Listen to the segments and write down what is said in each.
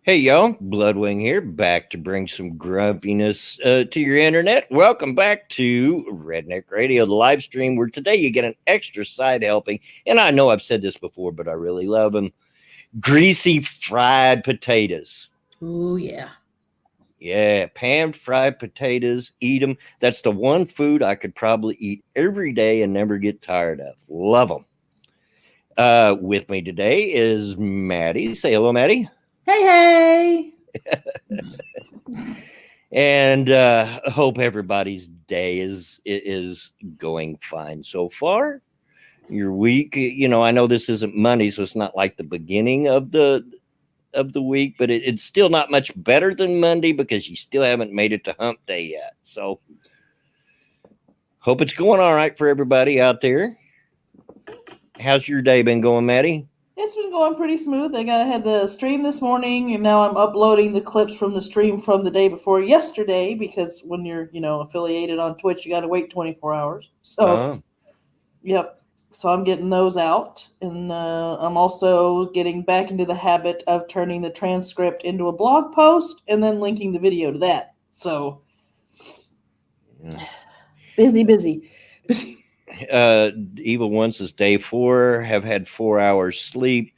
Hey, y'all, Bloodwing here, back to bring some grumpiness to your internet. Welcome back to Redneck Radio, the live stream where today you get an extra side helping. And I know I've said this before, but I really love them. Greasy fried potatoes. Oh, yeah. Yeah, pan fried potatoes, eat them. That's the one food I could probably eat every day and never get tired of. Love them. With me today is Maddie. Say hello, Maddie. Hey. And hope everybody's day is going fine so far. Your week, I know this isn't Monday, so it's not like the beginning of the week, but it's still not much better than Monday because you still haven't made it to Hump Day yet. So hope it's going all right for everybody out there. How's your day been going, Maddie? It's been going pretty smooth. I had the stream this morning, and now I'm uploading the clips from the stream from the day before yesterday because when you're, affiliated on Twitch, you got to wait 24 hours. So, Yep. So I'm getting those out, and I'm also getting back into the habit of turning the transcript into a blog post and then linking the video to that. So, busy. Evil One says day 4, have had 4 hours sleep.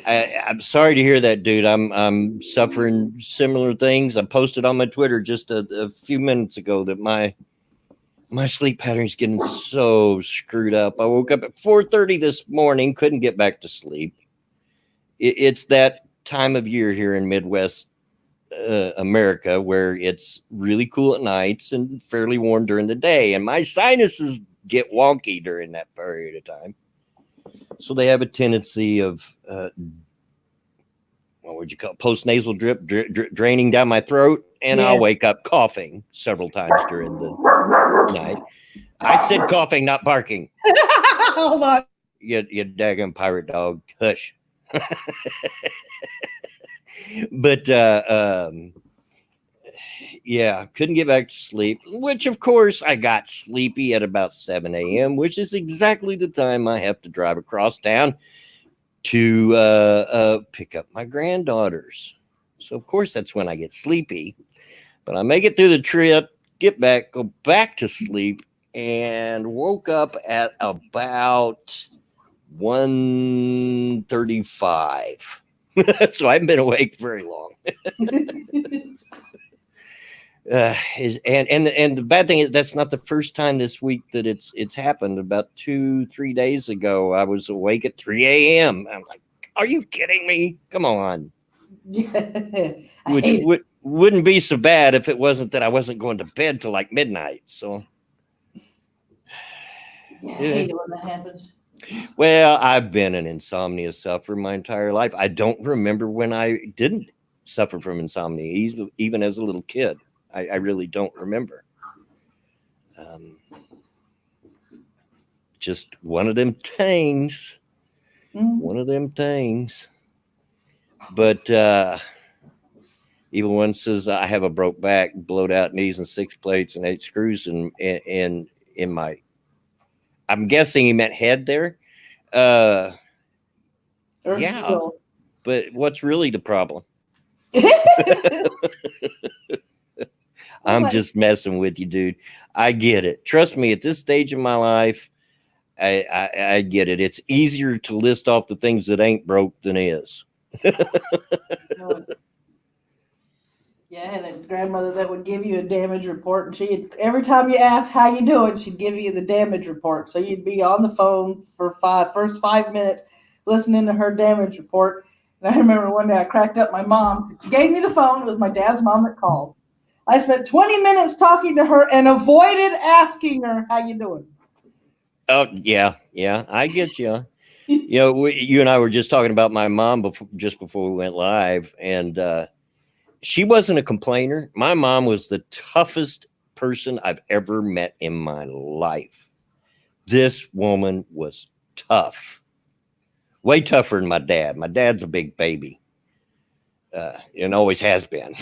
I'm sorry to hear that, dude. I'm suffering similar things. I posted on my Twitter just a few minutes ago that my sleep pattern's getting so screwed up. I woke up at 4:30 this morning, couldn't get back to sleep. It's that time of year here in Midwest America where it's really cool at nights and fairly warm during the day, and my sinuses get wonky during that period of time. So they have a tendency of what would you call it? Post-nasal drip draining down my throat, and I'll wake up coughing several times during the night. I said coughing, not barking. Hold on. You daggum pirate dog. Hush. But yeah, couldn't get back to sleep, which of course I got sleepy at about 7 a.m., which is exactly the time I have to drive across town to pick up my granddaughters. So of course that's when I get sleepy, but I make it through the trip, get back, go back to sleep, and woke up at about 1:35. So I haven't been awake very long. And the bad thing is that's not the first time this week that it's happened. About 2-3 days ago, I was awake at 3 a.m. I'm like, are you kidding me? Come on. Which wouldn't be so bad if it wasn't that I wasn't going to bed till like midnight. So I hate it when that happens. Well, I've been an insomnia sufferer my entire life. I don't remember when I didn't suffer from insomnia, even as a little kid. I really don't remember. Just one of them things. One of them things. But Evil One says I have a broke back, blowed out knees, and 6 plates and 8 screws in my. I'm guessing he meant head there. Yeah. But what's really the problem? I'm just messing with you, dude. I get it. Trust me, at this stage of my life, I get it. It's easier to list off the things that ain't broke than is. Yeah, I had a grandmother that would give you a damage report, and every time you asked how you doing, she'd give you the damage report. So you'd be on the phone for first 5 minutes listening to her damage report. And I remember one day I cracked up my mom. She gave me the phone. It was my dad's mom that called. I spent 20 minutes talking to her and avoided asking her how you doing. Oh, yeah, I get you. You and I were just talking about my mom just before we went live, and she wasn't a complainer. My mom was the toughest person I've ever met in my life. This woman was tough. Way tougher than my dad. My dad's a big baby. And always has been.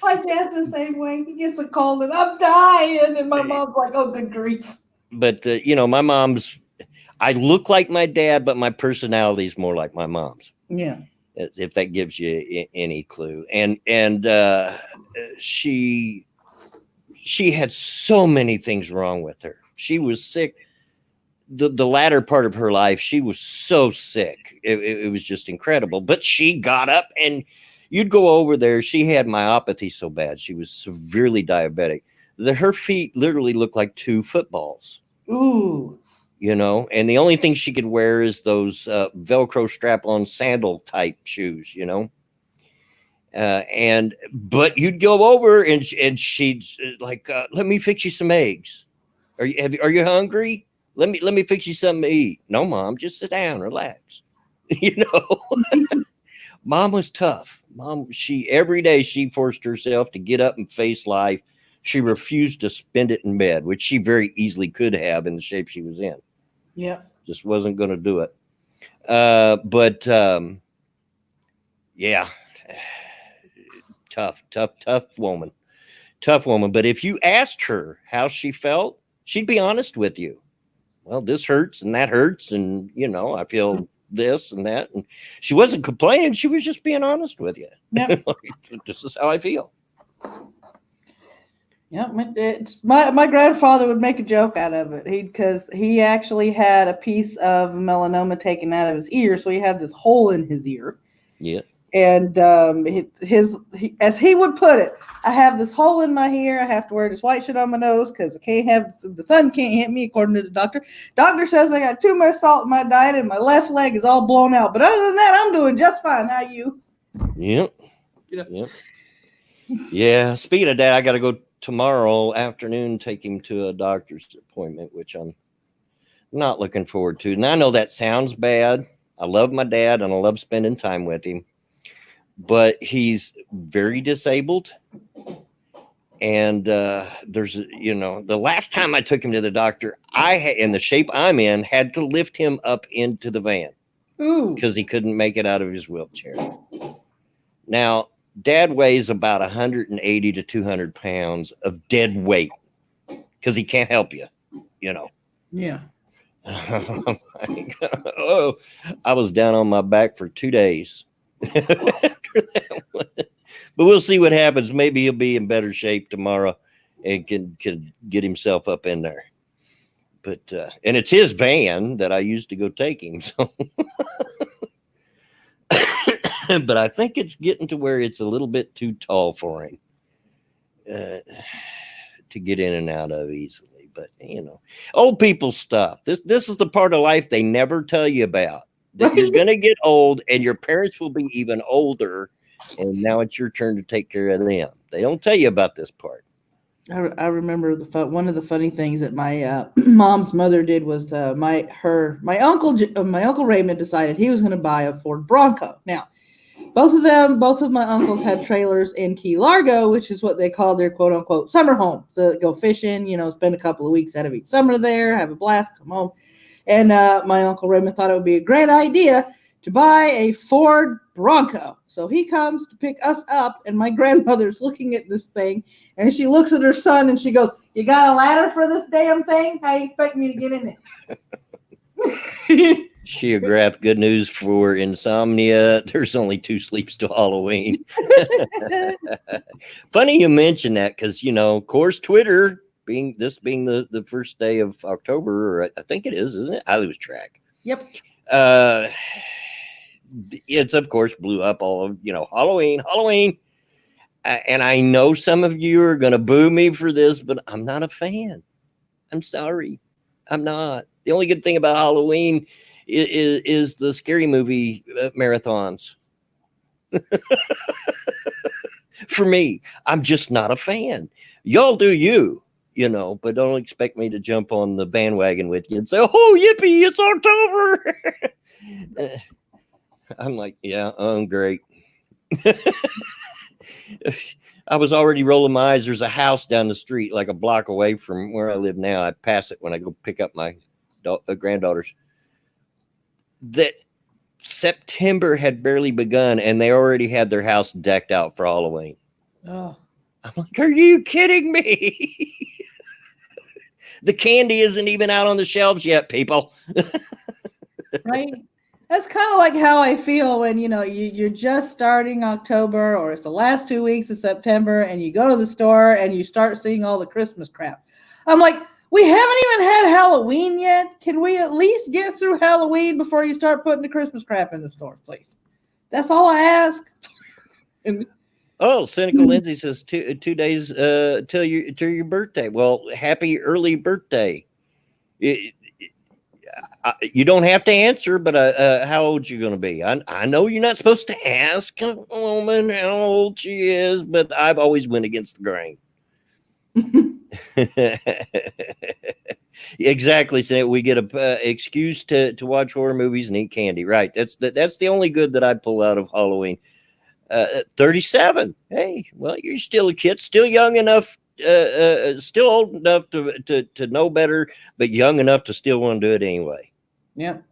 My dad's the same way. He gets a cold and I'm dying. And my mom's like, oh, good grief. But, my mom's, I look like my dad, but my personality is more like my mom's. Yeah. if that gives you any clue. And she had so many things wrong with her. She was sick. The latter part of her life, she was so sick. It was just incredible. But she got up, and you'd go over there. She had myopathy so bad. She was severely diabetic that her feet literally looked like two footballs. Ooh. You know, and the only thing she could wear is those Velcro strap-on sandal type shoes, you know. But you'd go over, and she'd like, let me fix you some eggs. Are you hungry? Let me fix you something to eat. No, Mom, just sit down, relax. You know, Mom was tough. Mom, every day she forced herself to get up and face life. She refused to spend it in bed, which she very easily could have in the shape she was in. Yeah. Just wasn't going to do it. But yeah, tough woman. Tough woman. But if you asked her how she felt, she'd be honest with you. Well, this hurts and that hurts, and you know, I feel this and that, and she wasn't complaining. She was just being honest with you. Yep. This is how I feel. Yep. It's my grandfather would make a joke out of it. Because he actually had a piece of melanoma taken out of his ear, so he had this hole in his ear. Yeah. And as he would put it, I have this hole in my ear. I have to wear this white shit on my nose because the sun can't hit me, according to the doctor. Doctor says I got too much salt in my diet and my left leg is all blown out. But other than that, I'm doing just fine. How you? Yep. Yeah. Yep. Yeah. Speaking of that, I got to go tomorrow afternoon, take him to a doctor's appointment, which I'm not looking forward to. And I know that sounds bad. I love my dad and I love spending time with him, but he's very disabled. And there's, you know, the last time I took him to the doctor, in the shape I'm in, had to lift him up into the van because he couldn't make it out of his wheelchair. Now, Dad weighs about 180 to 200 pounds of dead weight because he can't help you, you know. Yeah. Oh, I was down on my back for 2 days. But we'll see what happens. Maybe he'll be in better shape tomorrow and can get himself up in there. But and it's his van that I used to go take him. So but I think it's getting to where it's a little bit too tall for him to get in and out of easily. But you know, old people stuff. This is the part of life they never tell you about. That you're gonna get old and your parents will be even older, and now it's your turn to take care of them. They don't tell you about this part. I remember one of the funny things that my mom's mother did was my uncle Raymond decided he was going to buy a Ford Bronco. Now, both of my uncles had trailers in Key Largo, which is what they call their quote unquote summer home. So go fishing, you know, spend a couple of weeks out of each summer there, have a blast, come home. And my Uncle Raymond thought it would be a great idea to buy a Ford Bronco. So he comes to pick us up, and my grandmother's looking at this thing, and she looks at her son, and she goes, "You got a ladder for this damn thing? How you expect me to get in it?" Geograph, good news for insomnia. There's only 2 sleeps till Halloween. Funny you mention that because, you know, of course, Twitter, being the first day of October, or I think it is, isn't it? I lose track. Yep. It's, of course, blew up all of, you know, Halloween. And I know some of you are going to boo me for this, but I'm not a fan. I'm sorry. I'm not. The only good thing about Halloween is the scary movie marathons. For me, I'm just not a fan. Y'all do you know, but don't expect me to jump on the bandwagon with you and say, "Oh, yippee, it's October." I'm like, yeah, great. I was already rolling my eyes. There's a house down the street, like a block away from where I live now. I pass it when I go pick up my granddaughters. That September had barely begun, and they already had their house decked out for Halloween. Oh. I'm like, are you kidding me? The candy isn't even out on the shelves yet, people. Right? That's kind of like how I feel when, you're just starting October or it's the last 2 weeks of September and you go to the store and you start seeing all the Christmas crap. I'm like, we haven't even had Halloween yet. Can we at least get through Halloween before you start putting the Christmas crap in the store, please? That's all I ask. Oh, Cynical Lindsay says 2 days till your birthday. Well, happy early birthday. You don't have to answer, but how old you going to be? I know you're not supposed to ask a woman how old she is, but I've always went against the grain. Exactly. So we get a excuse to watch horror movies and eat candy. Right. That's the only good that I pull out of Halloween. 37. Hey, well, you're still a kid, still young enough, still old enough to know better, but young enough to still want to do it anyway. Yep.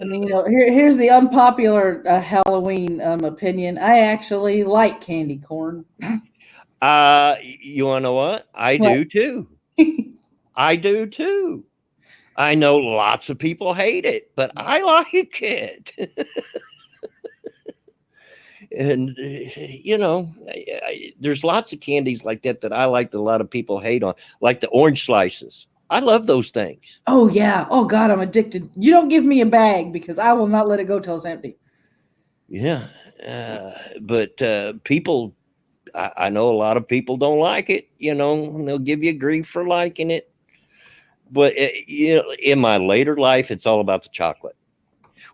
I mean, here's the unpopular Halloween opinion. I actually like candy corn. You want to know what? I do too. I do too. I know lots of people hate it, but I like it. And there's lots of candies like that I like that a lot of people hate on, like the orange slices. I love those things. Oh yeah. Oh God, I'm addicted. You don't give me a bag because I will not let it go till it's empty. Yeah. But people, I know a lot of people don't like it, and they'll give you grief for liking it. But in my later life, it's all about the chocolate,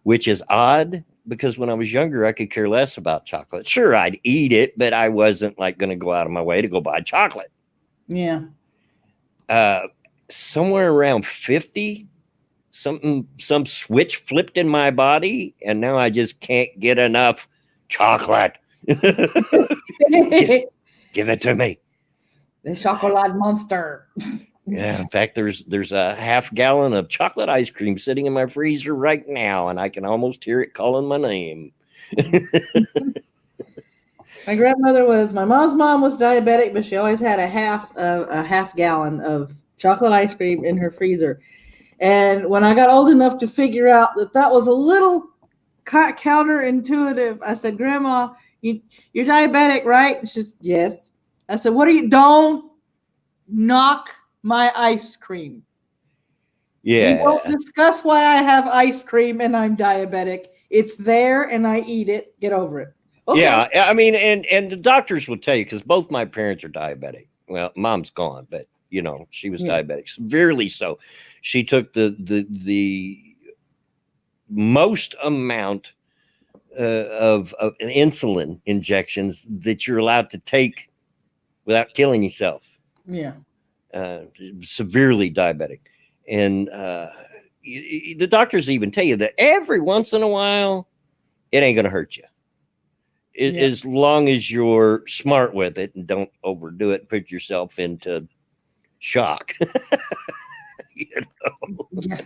which is odd because when I was younger, I could care less about chocolate. Sure, I'd eat it, but I wasn't like going to go out of my way to go buy chocolate. Yeah. Somewhere around 50, some switch flipped in my body, and now I just can't get enough chocolate. Give it to me. The chocolate monster. Yeah, in fact, there's a half gallon of chocolate ice cream sitting in my freezer right now, and I can almost hear it calling my name. My mom's mom was diabetic, but she always had a half gallon of chocolate ice cream in her freezer. And when I got old enough to figure out that was a little counterintuitive, I said, Grandma, you're diabetic, right? And she said, yes. I said, don't knock my ice cream. Yeah. We don't discuss why I have ice cream and I'm diabetic. It's there and I eat it. Get over it. Okay. Yeah. I mean, and the doctors will tell you, because both my parents are diabetic. Well, mom's gone, but she was diabetic, severely so. She took the most amount of insulin injections that you're allowed to take without killing yourself. Yeah. Severely diabetic. And the doctors even tell you that every once in a while, it ain't going to hurt you. As long as you're smart with it and don't overdo it and put yourself into shock. Yeah.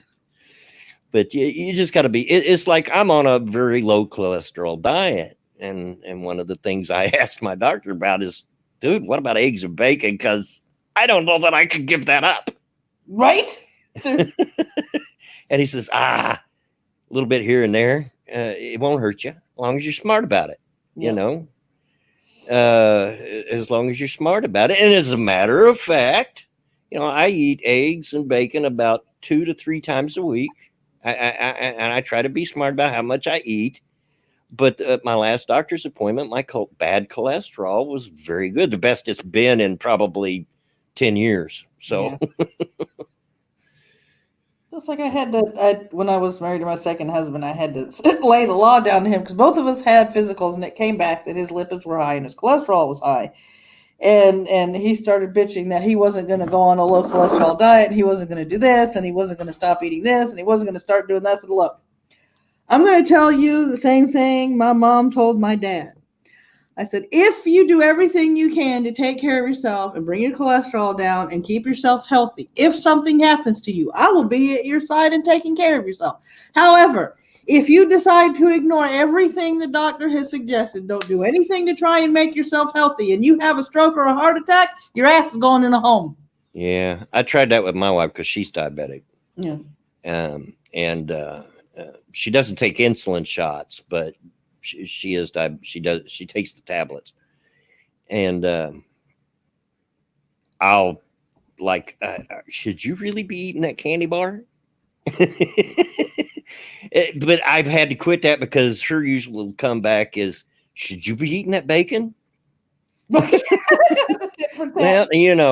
But you just got to be, it's like I'm on a very low cholesterol diet. And one of the things I asked my doctor about is, dude, what about eggs and bacon? Because I don't know that I could give that up. Right? And he says, a little bit here and there. It won't hurt you as long as you're smart about it. As long as you're smart about it. And as a matter of fact, I eat eggs and bacon about 2 to 3 times a week. And I try to be smart about how much I eat. But my last doctor's appointment, my bad cholesterol was very good. The best it's been in probably 10 years. So it's like I had to, when I was married to my second husband, I had to lay the law down to him because both of us had physicals, and it came back that his lipids were high and his cholesterol was high. And he started bitching that he wasn't going to go on a low cholesterol diet, and he wasn't going to do this, and he wasn't going to stop eating this, and he wasn't going to start doing that. I said, look, I'm going to tell you the same thing my mom told my dad. I said, if you do everything you can to take care of yourself and bring your cholesterol down and keep yourself healthy, if something happens to you, I will be at your side and taking care of yourself. However, if you decide to ignore everything the doctor has suggested, don't do anything to try and make yourself healthy, and you have a stroke or a heart attack, your ass is going in a home. Yeah, I tried that with my wife because she's diabetic. Yeah. She doesn't take insulin shots, but she takes the tablets. And I'll like, should you really be eating that candy bar? But I've had to quit that because her usual comeback is, should you be eating that bacon? Well,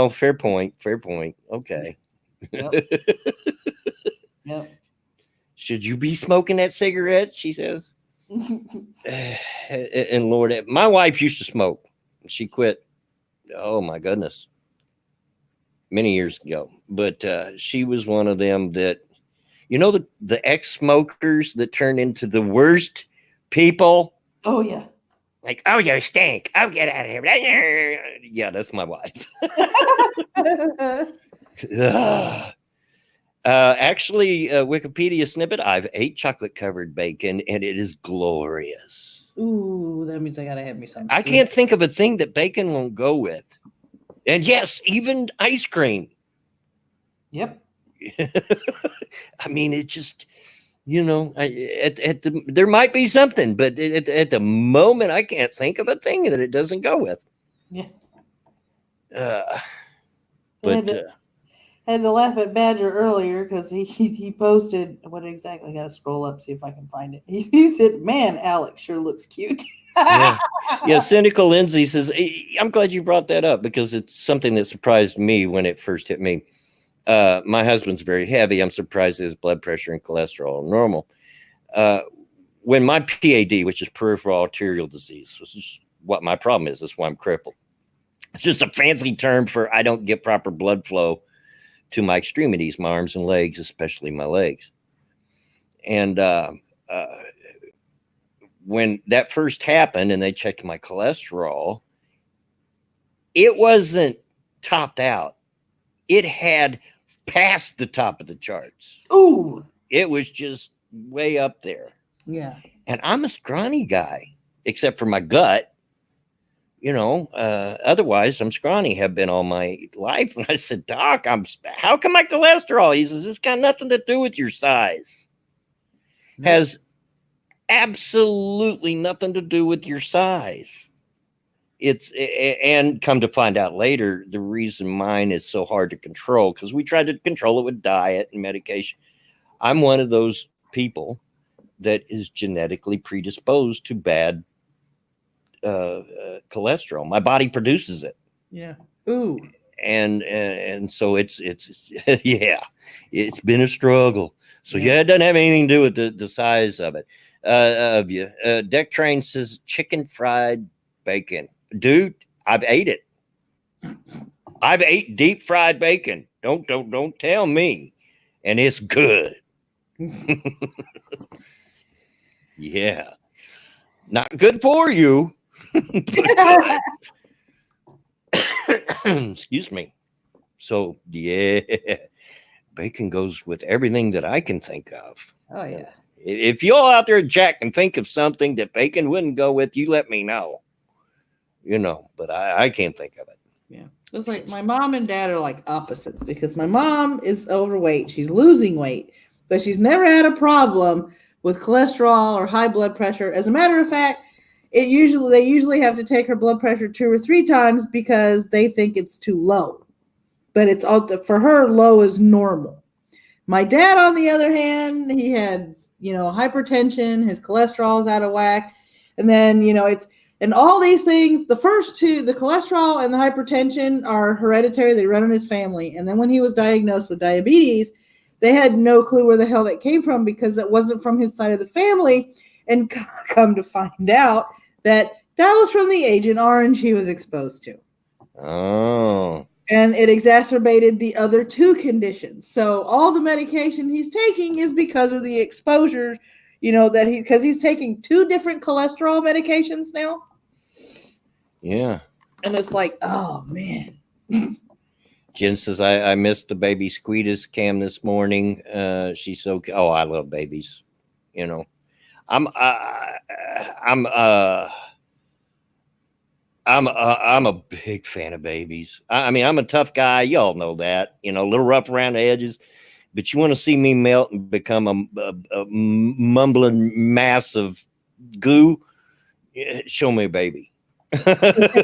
fair point. Okay. Yep. Yep. Should you be smoking that cigarette? She says. And Lord, my wife used to smoke. She quit. Oh my goodness. Many years ago. But she was one of them that, the ex-smokers that turn into the worst people. Oh yeah. Like, oh, you stink. Oh, get out of here. Yeah, that's my wife. Actually, Wikipedia snippet, I've ate chocolate covered bacon and it is glorious. Ooh, that means I gotta have me some. I can't think of a thing that bacon won't go with. And yes, even ice cream. Yep. I mean, it just, there might be something, but at the moment, I can't think of a thing that it doesn't go with. Yeah. But I had to laugh at Badger earlier because he posted what exactly. I gotta scroll up, see if I can find it. He said, "Man, Alex sure looks cute." yeah. Cynical Lindsay says, I'm glad you brought that up because it's something that surprised me when it first hit me. My husband's very heavy. I'm surprised his blood pressure and cholesterol are normal. When my PAD, which is peripheral arterial disease, which is what my problem is, that's why I'm crippled. It's just a fancy term for I don't get proper blood flow to my extremities, my arms and legs, especially my legs. And when that first happened and they checked my cholesterol, it wasn't topped out. It had passed the top of the charts. Ooh. It was just way up there. Yeah. And I'm a scrawny guy, except for my gut. Otherwise I'm scrawny, have been all my life. And I said, Doc, how come my cholesterol? He says, it's got nothing to do with your size. Nope. Has absolutely nothing to do with your size. And come to find out later, the reason mine is so hard to control, because we tried to control it with diet and medication. I'm one of those people that is genetically predisposed to bad cholesterol. My body produces it. Yeah. Ooh. And so it's yeah, it's been a struggle. So yeah, it doesn't have anything to do with the size of it. Of you. Deck Train says chicken fried bacon. Dude, I've ate it. I've ate deep fried bacon. Don't tell me. And it's good. Yeah. Not good for you. Excuse me. So yeah, bacon goes with everything that I can think of. Oh yeah. If you all out there, Jack, can think of something that bacon wouldn't go with, you let me know. But I can't think of it. Yeah. It's like my mom and dad are like opposites, because my mom is overweight. She's losing weight, but she's never had a problem with cholesterol or high blood pressure. As a matter of fact, they usually have to take her blood pressure 2 or 3 times because they think it's too low. But it's all, for her, low is normal. My dad, on the other hand, he had, hypertension, his cholesterol is out of whack. And then, and all these things, the first two, the cholesterol and the hypertension, are hereditary. They run in his family. And then when he was diagnosed with diabetes, they had no clue where the hell that came from, because it wasn't from his side of the family. And come to find out that was from the Agent Orange he was exposed to. Oh. And it exacerbated the other 2 conditions. So all the medication he's taking is because of the exposure, because he's taking 2 different cholesterol medications now. Yeah. And it's like, oh man. Jen says, I missed the baby Squeetus cam this morning. She's so, I love babies. I'm a big fan of babies. I mean, I'm a tough guy. Y'all know that, a little rough around the edges, But you want to see me melt and become a mumbling mass of goo? Show me a baby. I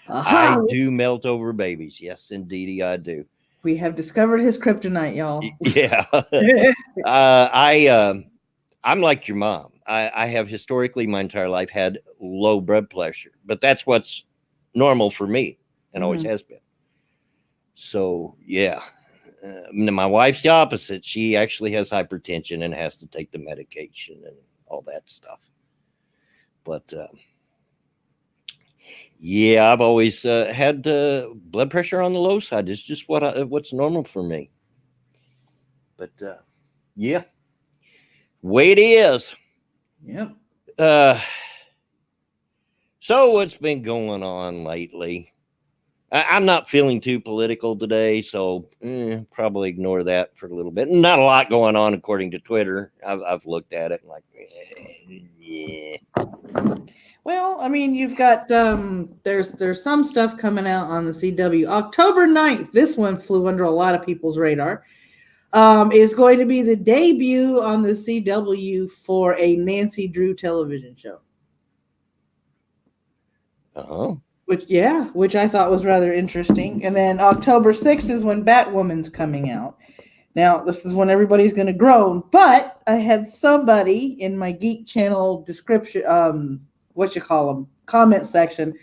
Aha! do melt over babies. Yes, indeedy, I do. We have discovered his kryptonite, y'all. Yeah. I'm like your mom. I have historically my entire life had low blood pressure, but that's what's normal for me and always has been. So yeah, my wife's the opposite. She actually has hypertension and has to take the medication and all that stuff. But yeah, I've always had blood pressure on the low side. It's just what's normal for me. But yeah, way it is. Yep. So what's been going on lately? I'm not feeling too political today, so probably ignore that for a little bit. Not a lot going on according to Twitter. I've looked at it and like, yeah. Well, I mean, you've got there's some stuff coming out on the CW. October 9th, this one flew under a lot of people's radar. Is going to be the debut on the CW for a Nancy Drew television show. Oh. Which I thought was rather interesting. And then October 6th is when Batwoman's coming out. Now, this is when everybody's going to groan, but I had somebody in my Geek Channel description, comment section,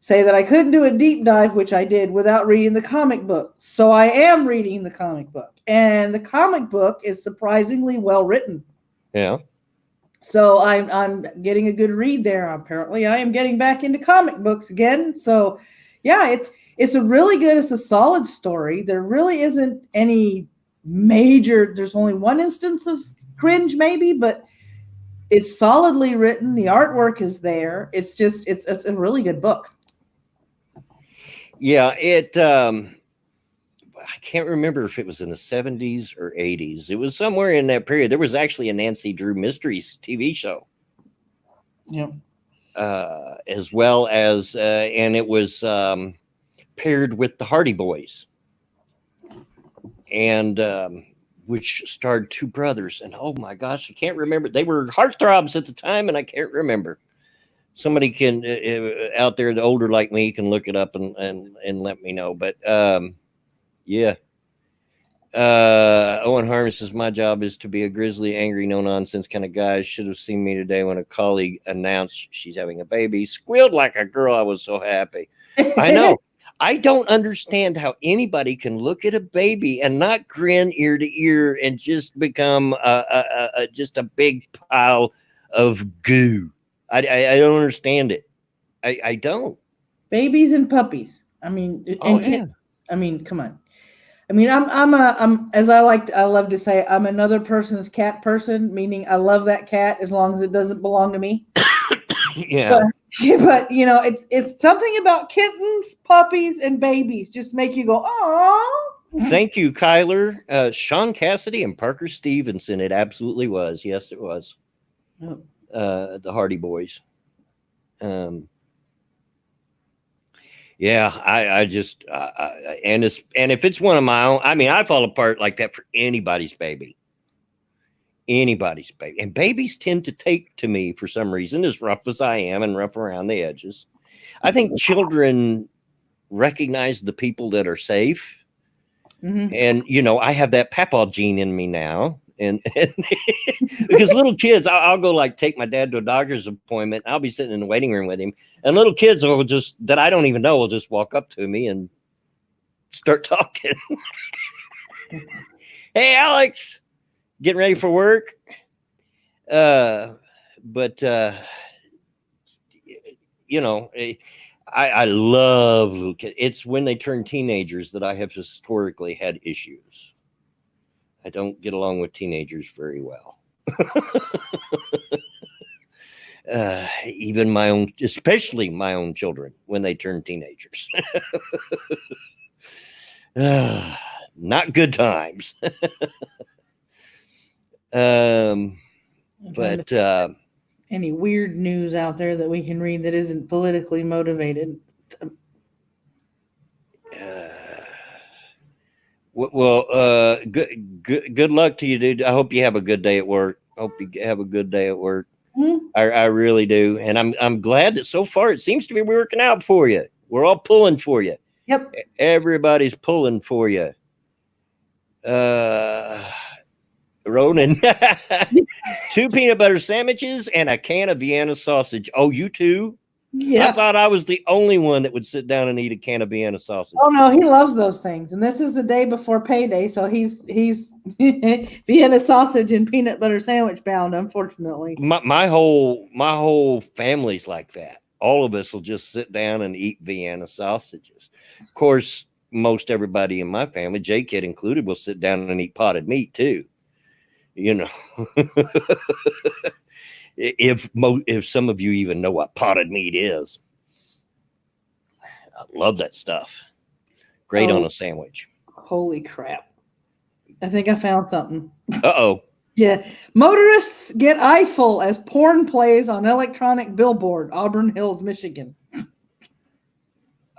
say that I couldn't do a deep dive, which I did, without reading the comic book. So I am reading the comic book, and the comic book is surprisingly well written. Yeah. So I'm getting a good read there. Apparently, I am getting back into comic books again. So, yeah, it's a solid story. There really isn't any major. There's only one instance of cringe, maybe, but it's solidly written. The artwork is there. It's a really good book. Yeah, I can't remember if it was in the 70s or 80s. It was somewhere in that period. There was actually a Nancy Drew Mysteries TV show. Yeah. As well as, and it was paired with the Hardy Boys. And which starred two brothers. And oh my gosh, I can't remember. They were heartthrobs at the time, and I can't remember. Somebody can out there, the older like me, can look it up and let me know. But yeah. Owen Harmon says, my job is to be a grizzly, angry, no nonsense kind of guy. Should have seen me today when a colleague announced she's having a baby. Squealed like a girl. I was so happy. I know. I don't understand how anybody can look at a baby and not grin ear to ear and just become just a big pile of goo. I don't understand it. I don't. Babies and puppies. I mean, I mean, come on. I mean, I'm as I love to say, I'm another person's cat person, meaning I love that cat as long as it doesn't belong to me. Yeah. But you know, it's something about kittens, puppies, and babies just make you go, oh. Thank you, Kyler. Sean Cassidy and Parker Stevenson. It absolutely was. Yes, it was. Oh. The Hardy Boys. Yeah, I just and if it's one of my own, I mean, I fall apart like that for anybody's baby. Anybody's baby. And babies tend to take to me for some reason, as rough as I am and rough around the edges. I think children recognize the people that are safe. Mm-hmm. And, you know, I have that papaw gene in me now. And because little kids, I'll go like take my dad to a doctor's appointment. I'll be sitting in the waiting room with him. And little kids will just, that I don't even know, will just walk up to me and start talking. Hey, Alex. Getting ready for work. But you know, I love little kids. It's when they turn teenagers that I have historically had issues. I don't get along with teenagers very well. Even my own, especially my own children, when they turn teenagers. Not good times. But any weird news out there that we can read that isn't politically motivated? Well, good luck to you, dude. I hope you have a good day at work. Hope you have a good day at work. Hmm? I really do, and I'm glad that so far it seems to be working out for you. We're all pulling for you. Yep. Everybody's pulling for you. Ronan, 2 peanut butter sandwiches and a can of Vienna sausage. Oh, you too? I Yeah. thought I was the only one that would sit down and eat a can of Vienna sausage. Oh no, he loves those things. And this is the day before payday, so he's Vienna sausage and peanut butter sandwich bound, unfortunately. My whole family's like that. All of us will just sit down and eat Vienna sausages. Of course, most everybody in my family, J-Kid included, will sit down and eat potted meat too. You know, if some of you even know what potted meat is, I love that stuff. Great on a sandwich. Holy crap. I think I found something. Uh-oh. Yeah. Motorists get eyeful as porn plays on electronic billboard, Auburn Hills, Michigan.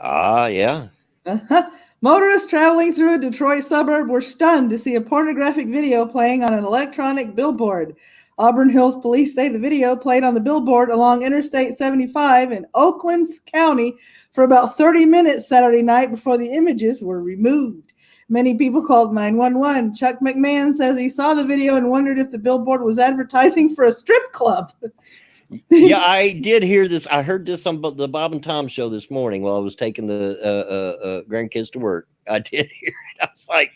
Yeah. Uh-huh. Motorists traveling through a Detroit suburb were stunned to see a pornographic video playing on an electronic billboard. Auburn Hills police say the video played on the billboard along Interstate 75 in Oakland County for about 30 minutes Saturday night before the images were removed. Many people called 911. Chuck McMahon says he saw the video and wondered if the billboard was advertising for a strip club. Yeah, I did hear this. I heard this on the Bob and Tom show this morning while I was taking the grandkids to work. I did hear it. I was like,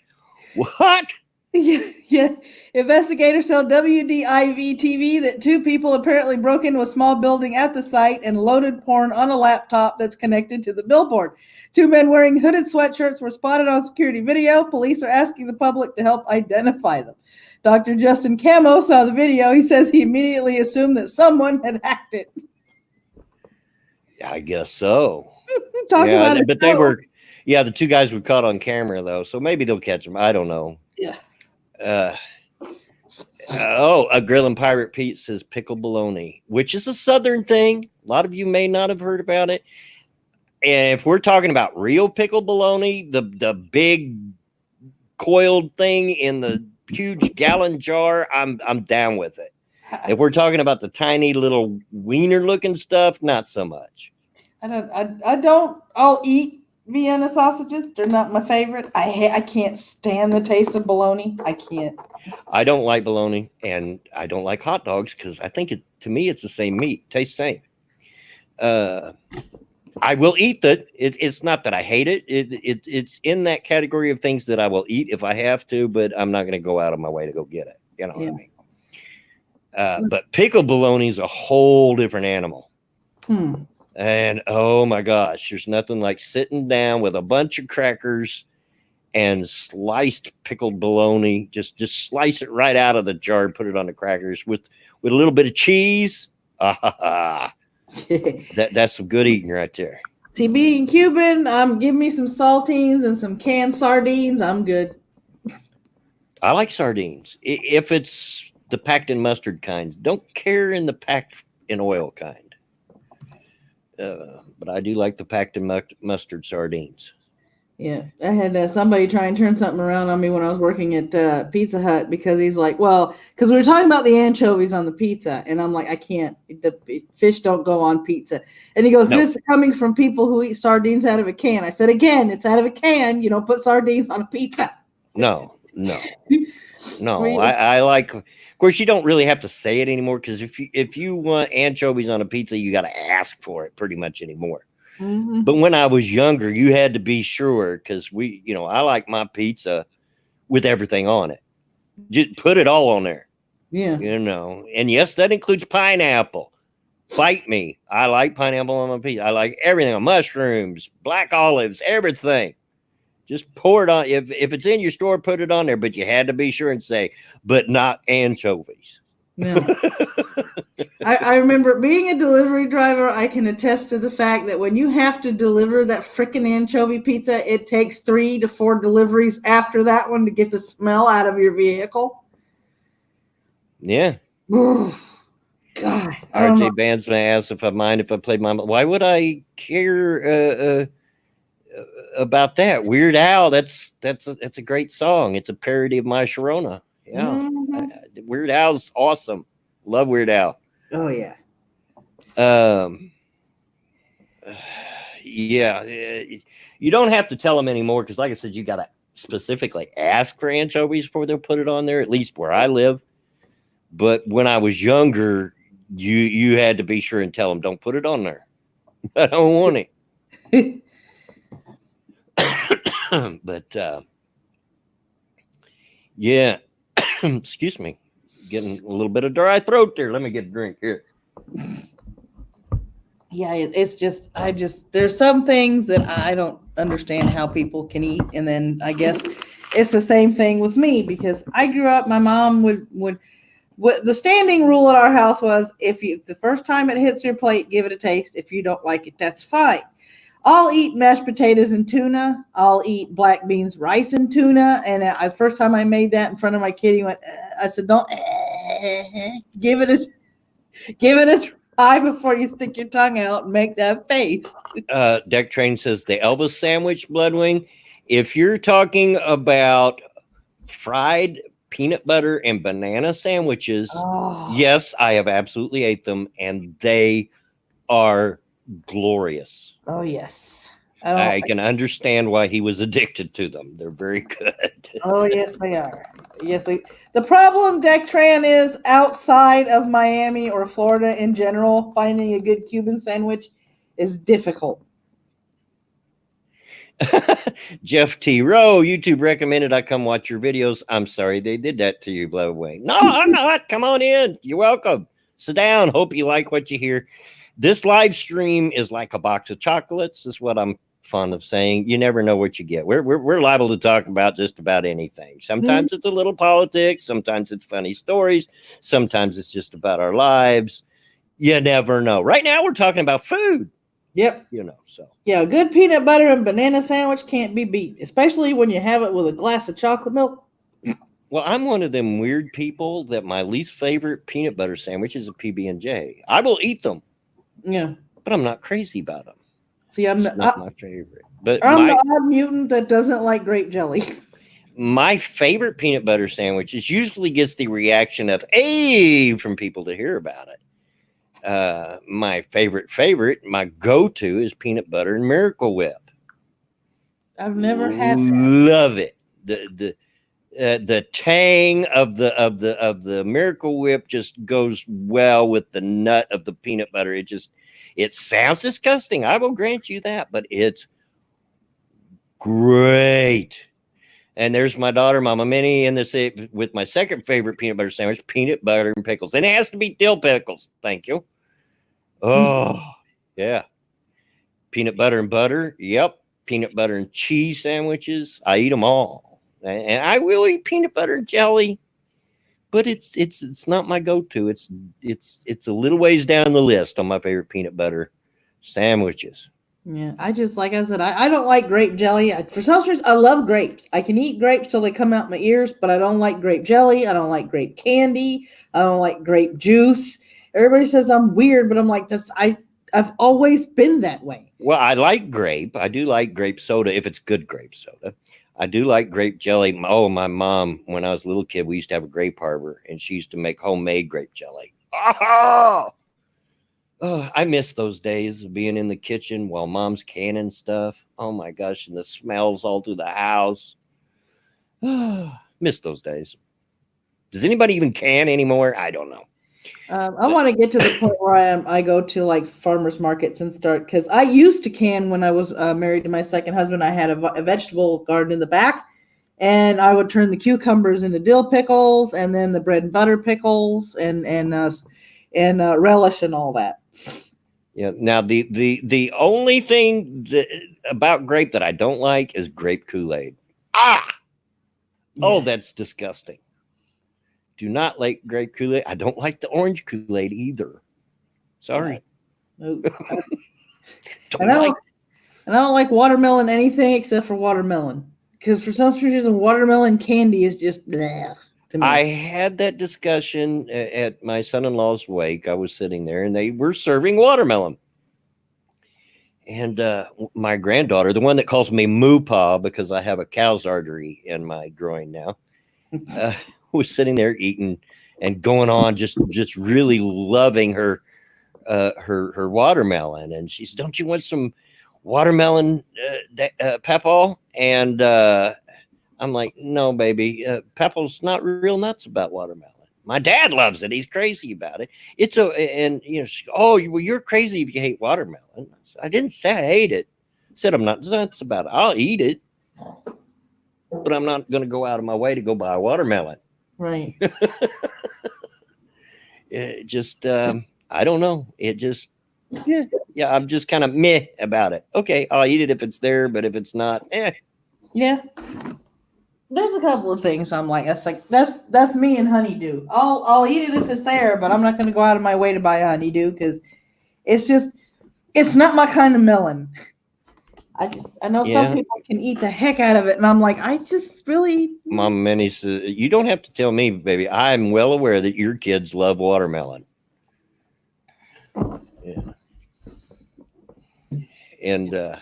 what? Yeah. Investigators tell WDIV TV that 2 people apparently broke into a small building at the site and loaded porn on a laptop that's connected to the billboard. 2 men wearing hooded sweatshirts were spotted on security video. Police are asking the public to help identify them. Dr. Justin Camo saw the video. He says he immediately assumed that someone had hacked it. I guess so. About but they were, the 2 guys were caught on camera though, so maybe they'll catch them. I don't know. Yeah. A Grillin' Pirate Pete says pickle bologna, which is a Southern thing. A lot of you may not have heard about it. And if we're talking about real pickle bologna, the big coiled thing in the huge gallon jar, I'm down with it. If we're talking about the tiny little wiener looking stuff, not so much. I'll eat Vienna sausages. They're not my favorite. I can't stand the taste of bologna. I can't. I don't like bologna, and I don't like hot dogs because I think to me it's the same meat. Tastes the same. I will eat that. It's not that I hate it. It's in that category of things that I will eat if I have to, but I'm not going to go out of my way to go get it. You know what I mean? But pickled bologna is a whole different animal. And oh my gosh, there's nothing like sitting down with a bunch of crackers and sliced pickled bologna. Just slice it right out of the jar and put it on the crackers with a little bit of cheese. That's some good eating right there. See, being Cuban, give me some saltines and some canned sardines. I'm good. I like sardines if it's the packed in mustard kind. Don't care in the packed in oil kind. But I do like the packed in mustard sardines. Yeah, I had somebody try and turn something around on me when I was working at Pizza Hut because he's like, well, because we were talking about the anchovies on the pizza, and I'm like, I can't. The fish don't go on pizza. And he goes, this is coming from people who eat sardines out of a can. I said, again, it's out of a can. You don't put sardines on a pizza. No. I like. Of course, you don't really have to say it anymore because if you want anchovies on a pizza, you got to ask for it pretty much anymore. Mm-hmm. But when I was younger, you had to be sure because I like my pizza with everything on it. Just put it all on there. Yeah. And yes, that includes pineapple. Bite me. I like pineapple on my pizza. I like everything on mushrooms, black olives, everything. Just pour it on. If it's in your store, put it on there. But you had to be sure and say, but not anchovies. No. I remember being a delivery driver. I can attest to the fact that when you have to deliver that frickin' anchovy pizza, it takes 3 to 4 deliveries after that one to get the smell out of your vehicle. Yeah. Ooh, God. RJ Bandsman asked if I mind if I played my. Why would I care? about that. Weird Al, that's a great song. It's a parody of My Sharona. Yeah. Weird Al's awesome. Love Weird Al. Oh yeah. Yeah. You don't have to tell them anymore because, like I said, you got to specifically ask for anchovies before they'll put it on there, at least where I live. But when I was younger, you had to be sure and tell them, don't put it on there. I don't want it. But yeah, excuse me, getting a little bit of dry throat there. Let me get a drink here. Yeah, it's just there's some things that I don't understand how people can eat, and then I guess it's the same thing with me because I grew up. My mom would the standing rule at our house was if the first time it hits your plate, give it a taste. If you don't like it, that's fine. I'll eat mashed potatoes and tuna. I'll eat black beans, rice, and tuna. And the first time I made that in front of my kid, he went. I said, "Don't give it a try before you stick your tongue out and make that face." Deck Train says the Elvis sandwich, Bloodwing. If you're talking about fried peanut butter and banana sandwiches, yes, I have absolutely ate them, and they are glorious. Oh yes, I can understand why he was addicted to them. They're very good. Oh yes, they are. Yes, the problem, Deck Tran, is outside of Miami or Florida in general, finding a good Cuban sandwich is difficult. Jeff T. Rowe, YouTube recommended I come watch your videos. I'm sorry they did that to you, Bloodwing. No, I'm not. Come on in. You're welcome. Sit down. Hope you like what you hear. This live stream is like a box of chocolates, is what I'm fond of saying. You never know what you get. We're liable to talk about just about anything. Sometimes it's a little politics. Sometimes it's funny stories. Sometimes it's just about our lives. You never know. Right now we're talking about food. Yep. So. Yeah, a good peanut butter and banana sandwich can't be beat, especially when you have it with a glass of chocolate milk. Well, I'm one of them weird people that my least favorite peanut butter sandwich is a PB&J. I will eat them. Yeah. But I'm not crazy about them. See, I'm not my favorite. But I'm the odd mutant that doesn't like grape jelly. My favorite peanut butter sandwiches usually gets the reaction of "hey" from people to hear about it. My favorite, my go-to is peanut butter and Miracle Whip. I've never had that. Love it. The tang of the Miracle Whip just goes well with the nut of the peanut butter. It sounds disgusting. I will grant you that, but it's great. And there's my daughter, Mama Minnie, in this with my second favorite peanut butter sandwich, peanut butter and pickles. And it has to be dill pickles. Thank you. Oh, yeah. Peanut butter and butter. Yep. Peanut butter and cheese sandwiches. I eat them all. And I will eat peanut butter and jelly, but it's not my go-to. It's a little ways down the list on my favorite peanut butter sandwiches. Yeah, I just, like I said, I don't like grape jelly. For some reason, I love grapes. I can eat grapes till they come out my ears, but I don't like grape jelly. I don't like grape candy. I don't like grape juice. Everybody says I'm weird, but I'm like, I've always been that way. Well, I like grape. I do like grape soda if it's good grape soda. I do like grape jelly. Oh, my mom, when I was a little kid, we used to have a grape harbor, and she used to make homemade grape jelly. Oh, I miss those days of being in the kitchen while mom's canning stuff. Oh my gosh, and the smells all through the house. Miss those days. Does anybody even can anymore? I don't know. I want to get to the point where I go to like farmers markets and start, because I used to can when I was married to my second husband. I had a vegetable garden in the back, and I would turn the cucumbers into dill pickles, and then the bread and butter pickles, and relish and all that. Yeah. Now the only thing about grape that I don't like is grape Kool-Aid. Yeah. Oh, that's disgusting. Do not like grape Kool-Aid. I don't like the orange Kool-Aid either. Sorry. And I don't like watermelon anything except for watermelon, because for some reason watermelon candy is just bleh. I had that discussion at my son-in-law's wake. I was sitting there and they were serving watermelon. And my granddaughter, the one that calls me Moo Pa because I have a cow's artery in my groin now, uh, was sitting there eating and going on, just really loving her watermelon. And she said, "Don't you want some watermelon, Papa?" And I'm like, "No, baby, Papa's not real nuts about watermelon. My dad loves it. He's crazy about it. It's a and you know, oh, well, you're crazy if you hate watermelon." I said, "I didn't say I hate it. I said I'm not nuts about it. I'll eat it, but I'm not going to go out of my way to go buy a watermelon." Right. It just, I don't know. It just, yeah, yeah. I'm just kind of meh about it. Okay, I'll eat it if it's there, but if it's not, eh. Yeah. There's a couple of things I'm like, that's me and honeydew. I'll eat it if it's there, but I'm not going to go out of my way to buy a honeydew because it's just it's not my kind of melon. I know some Yeah. people can eat the heck out of it, and I'm like, I just really Mama Minnie says, "You don't have to tell me, baby. I'm well aware that your kids love watermelon." Yeah. And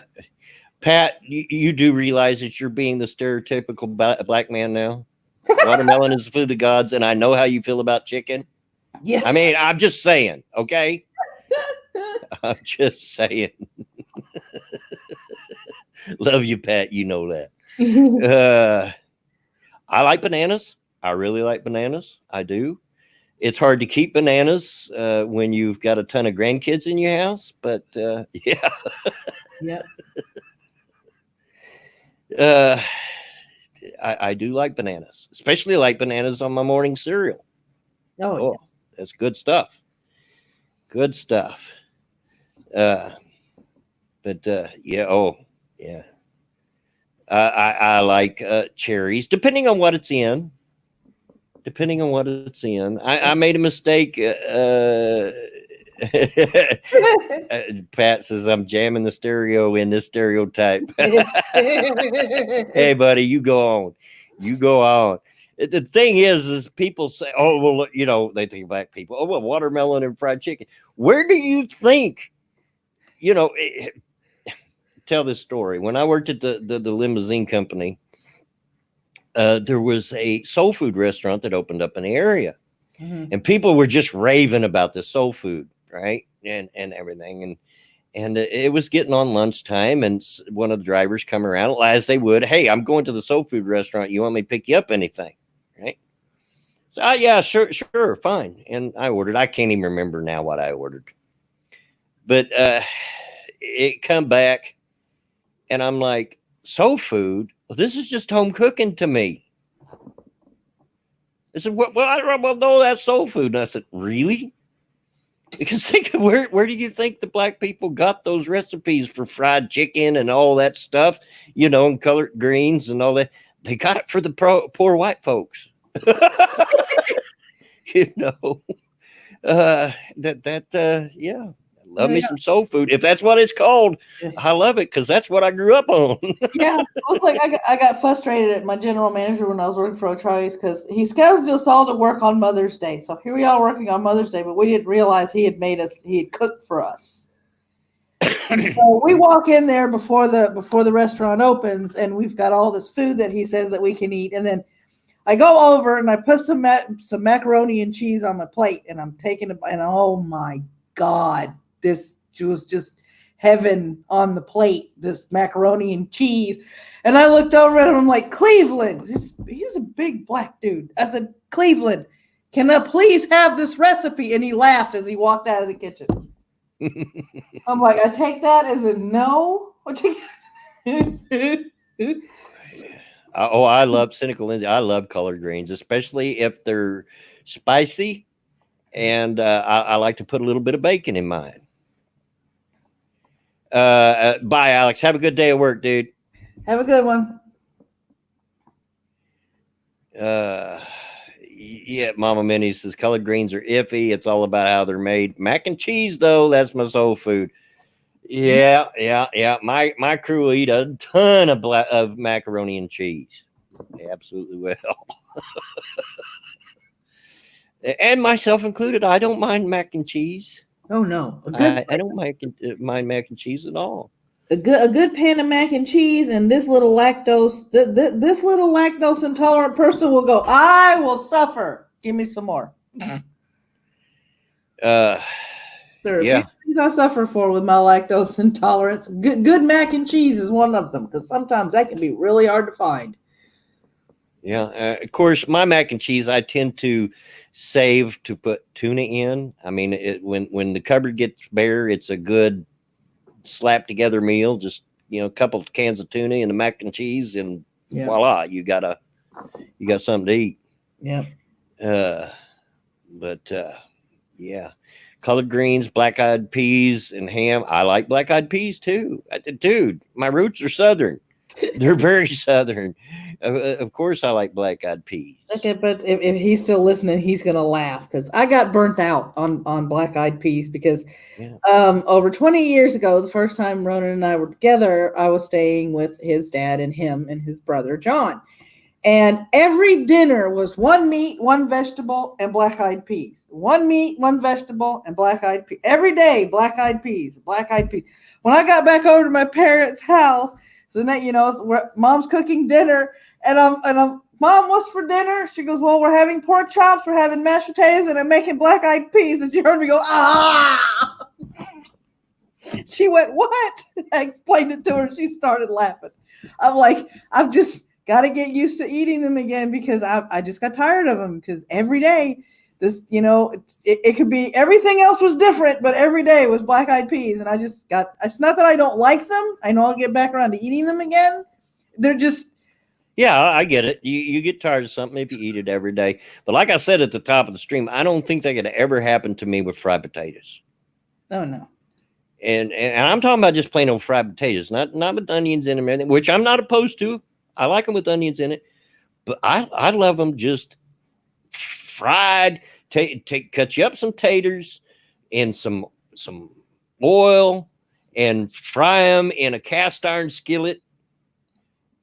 Pat, you do realize that you're being the stereotypical black man now. Watermelon is the food of the gods, and I know how you feel about chicken. yes. I mean, I'm just saying, okay? I'm just saying. Love you, Pat. You know that. I like bananas. I really like bananas. I do. It's hard to keep bananas when you've got a ton of grandkids in your house, but yeah. Yep. Uh, I do like bananas, especially like bananas on my morning cereal. Oh, Oh, that's good stuff. Good stuff. Uh, but yeah, oh yeah. I like cherries, depending on what it's in. Depending on what it's in, I made a mistake. Pat says I'm jamming the stereo in this stereotype. Hey, buddy, you go on. You go on. The thing is people say, "Oh, well, you know," they think black people. "Oh, well, watermelon and fried chicken." Where do you think? You know, tell this story. When I worked at the limousine company, there was a soul food restaurant that opened up in the area, and people were just raving about the soul food, right? And everything, and it was getting on lunchtime, and one of the drivers come around as they would. "Hey, I'm going to the soul food restaurant. You want me to pick you up anything?" Right? So, yeah, sure, fine. And I ordered. I can't even remember now what I ordered, but it come back, and I'm like, "Soul food? Well, this is just home cooking to me." I said, "Well, no, that's soul food." And I said, "Really?" Because think of where do you think the black people got those recipes for fried chicken and all that stuff, you know, and colored greens and all that? They got it for the poor white folks. You know, yeah. Love me some soul food. If that's what it's called, I love it because that's what I grew up on. Yeah, I was like, I got frustrated at my general manager when I was working for O'Charlie's because he scheduled us all to work on Mother's Day. So here we are working on Mother's Day, but we didn't realize he had cooked for us. So we walk in there before the restaurant opens, and we've got all this food that he says that we can eat, and then I go over and I put some macaroni and cheese on my plate, and I'm taking it, and oh my God, this was just heaven on the plate, this macaroni and cheese. And I looked over at him, I'm like, "Cleveland," he was a big black dude. I said, "Cleveland, can I please have this recipe?" And he laughed as he walked out of the kitchen. I'm like, I take that as a no. Oh, I love cynical Lindsay. I love collard greens, especially if they're spicy. And I like to put a little bit of bacon in mine. Bye, Alex. Have a good day at work, dude. Have a good one. Yeah, Mama Minnie says collard greens are iffy. It's all about how they're made. Mac and cheese, though, that's my soul food. Yeah. My crew will eat a ton of macaroni and cheese. They absolutely will. And myself included. I don't mind mac and cheese. Oh no, a good I don't mind mac and cheese at all. a good pan of mac and cheese, and this little this little lactose intolerant person will go, I will suffer. Give me some more. Uh, There are a few yeah, things I suffer for with my lactose intolerance. Good mac and cheese is one of them because sometimes that can be really hard to find. yeah. Of course, my mac and cheese, I tend to save to put tuna in. I mean, when the cupboard gets bare, it's a good slap together meal. Just a couple of cans of tuna and the mac and cheese, and Yeah, voila, you got something to eat. yeah. Uh, but yeah, collard greens, black eyed peas, and ham. I like black eyed peas too. Dude, my roots are southern. They're very southern. Of course, I like black eyed peas. Okay, but if he's still listening, he's gonna laugh because I got burnt out on black eyed peas because Yeah. over 20 years ago, the first time Ronan and I were together, I was staying with his dad and him and his brother John. And every dinner was one meat, one vegetable, and black eyed peas. One meat, one vegetable, and black eyed peas. Every day, black eyed peas, black eyed peas. When I got back over to my parents' house, so that mom's cooking dinner, and I'm Mom, what's for dinner? She goes, well, we're having pork chops, we're having mashed potatoes, and I'm making black eyed peas. And she heard me go, ah. She went, what? I explained it to her. She started laughing. I'm like, I've just got to get used to eating them again because I just got tired of them because every day it could be everything else was different, but every day was black eyed peas. And it's not that I don't like them. I know I'll get back around to eating them again. They're just. Yeah, I get it. You get tired of something if you eat it every day. But like I said at the top of the stream, I don't think that could ever happen to me with fried potatoes. Oh, no. And I'm talking about just plain old fried potatoes, not with onions in them, which I'm not opposed to. I like them with onions in it, but I love them just fried. Cut you up some taters in some oil and fry them in a cast iron skillet,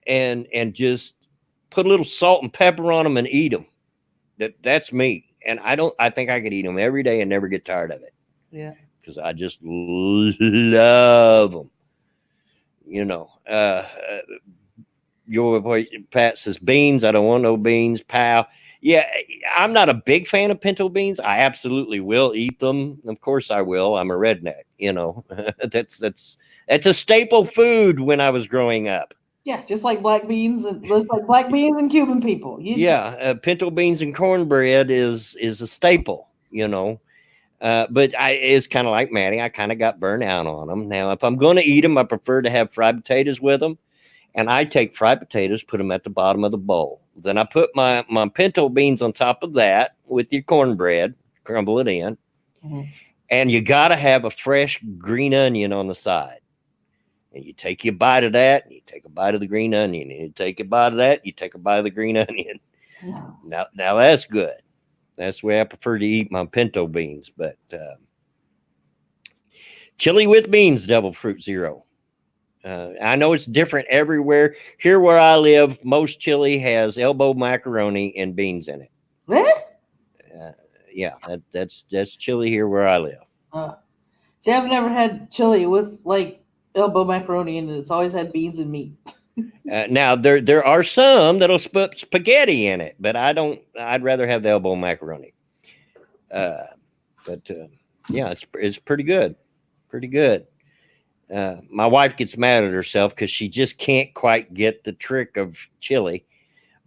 and just put a little salt and pepper on them and eat them. That's me, and I think I could eat them every day and never get tired of it. Yeah. Because I just love them. Your boy Pat says beans. I don't want no beans, pal. Yeah, I'm not a big fan of pinto beans. I absolutely will eat them. Of course I will. I'm a redneck. That's a staple food when I was growing up. Yeah, just like black beans and Cuban people. Pinto beans and cornbread is a staple. But it's kind of like Maddie. I kind of got burnt out on them. Now, if I'm going to eat them, I prefer to have fried potatoes with them. And I take fried potatoes, put them at the bottom of the bowl. Then I put my pinto beans on top of that with your cornbread, crumble it in. Mm-hmm. And you got to have a fresh green onion on the side. And you take your bite of that, and you take a bite of the green onion. And you take a bite of that, you take a bite of the green onion. Now that's good. That's the way I prefer to eat my pinto beans. But chili with beans, double fruit zero. I know it's different everywhere. Here where I live, most chili has elbow macaroni and beans in it. What? Yeah, that's chili here where I live. See, I've never had chili with like elbow macaroni in it. It's always had beans and meat. Now there are some that'll put spaghetti in it, but I don't. I'd rather have the elbow macaroni. But yeah, it's pretty good, pretty good. My wife gets mad at herself because she just can't quite get the trick of chili,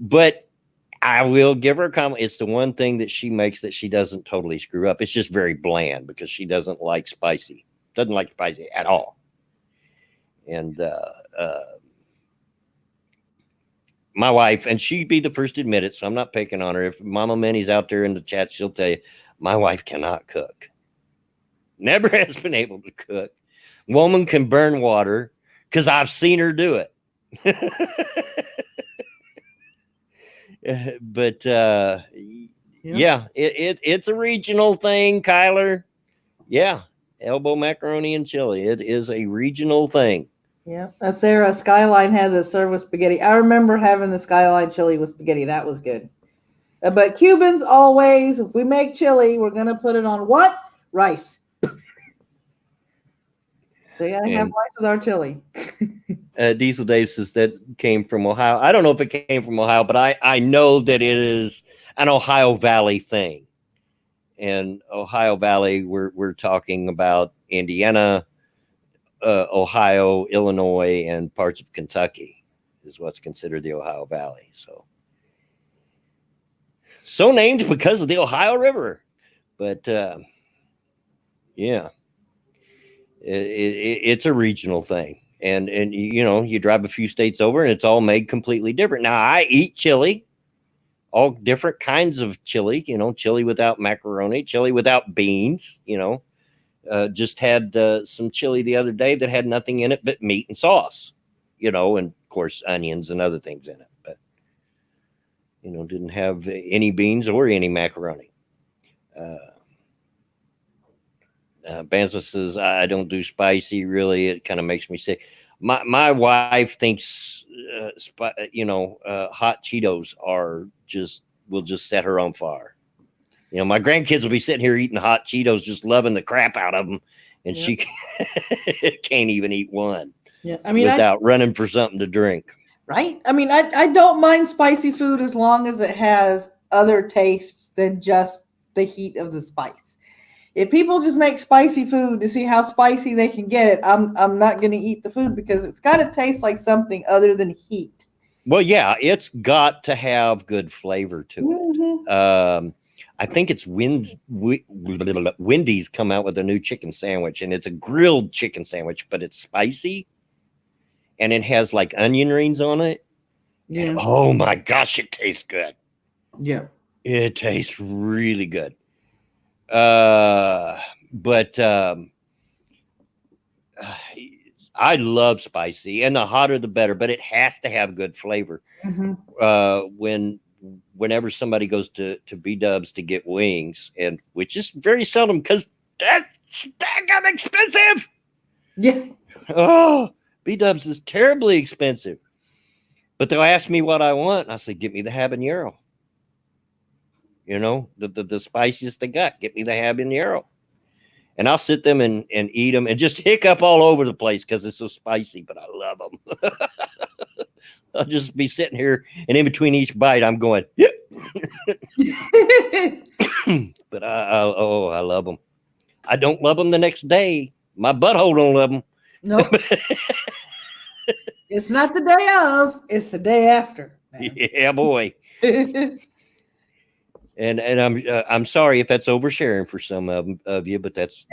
but I will give her a compliment. It's the one thing that she makes that she doesn't totally screw up. It's just very bland because she doesn't like spicy. Doesn't like spicy at all. And my wife, and she'd be the first to admit it, so I'm not picking on her. If Mama Minnie's out there in the chat, she'll tell you, my wife cannot cook. Never has been able to cook. Woman can burn water because I've seen her do it. But yeah, it's a regional thing, Kyler. Yeah, elbow macaroni and chili. It is a regional thing. Yeah, Sarah, Skyline has it served with spaghetti. I remember having the Skyline chili with spaghetti. That was good. But Cubans always, if we make chili, we're gonna put it on what? Rice. They gotta have life with our chili. Diesel Dave says that came from Ohio. I don't know if it came from Ohio, but I know that it is an Ohio Valley thing. And Ohio Valley, we're talking about Indiana, Ohio, Illinois, and parts of Kentucky is what's considered the Ohio Valley. So named because of the Ohio River. But yeah, it's a regional thing. And you drive a few states over and it's all made completely different. Now I eat chili, all different kinds of chili, chili without macaroni, chili without beans, just had some chili the other day that had nothing in it but meat and sauce, and of course onions and other things in it, but didn't have any beans or any macaroni. Banzo says, I don't do spicy. Really, it kind of makes me sick. My wife thinks, hot Cheetos will just set her on fire. My grandkids will be sitting here eating hot Cheetos, just loving the crap out of them, and she can't even eat one. Yeah, I mean, without running for something to drink. Right? I mean, I don't mind spicy food as long as it has other tastes than just the heat of the spice. If people just make spicy food to see how spicy they can get it, I'm not going to eat the food because it's got to taste like something other than heat. Well, yeah, it's got to have good flavor to it. I think it's Wendy's come out with a new chicken sandwich, and it's a grilled chicken sandwich, but it's spicy, and it has like onion rings on it. Yeah. And, oh my gosh, it tastes good. Yeah, it tastes really good. But I love spicy, and the hotter the better, but it has to have good flavor. Whenever somebody goes to B-Dubs to get wings, and which is very seldom because that's daggone expensive. Yeah. Oh, B-Dubs is terribly expensive. But they'll ask me what I want, and I say, get me the habanero. The spiciest they got. Get me the habanero. And I'll sit them and eat them and just hiccup all over the place because it's so spicy, but I love them. I'll just be sitting here, and in between each bite, I'm going, yep. But I love them. I don't love them the next day. My butthole don't love them. Nope. It's not the day of, it's the day after. Man. Yeah, boy. And I'm sorry if that's oversharing for some of you, but that's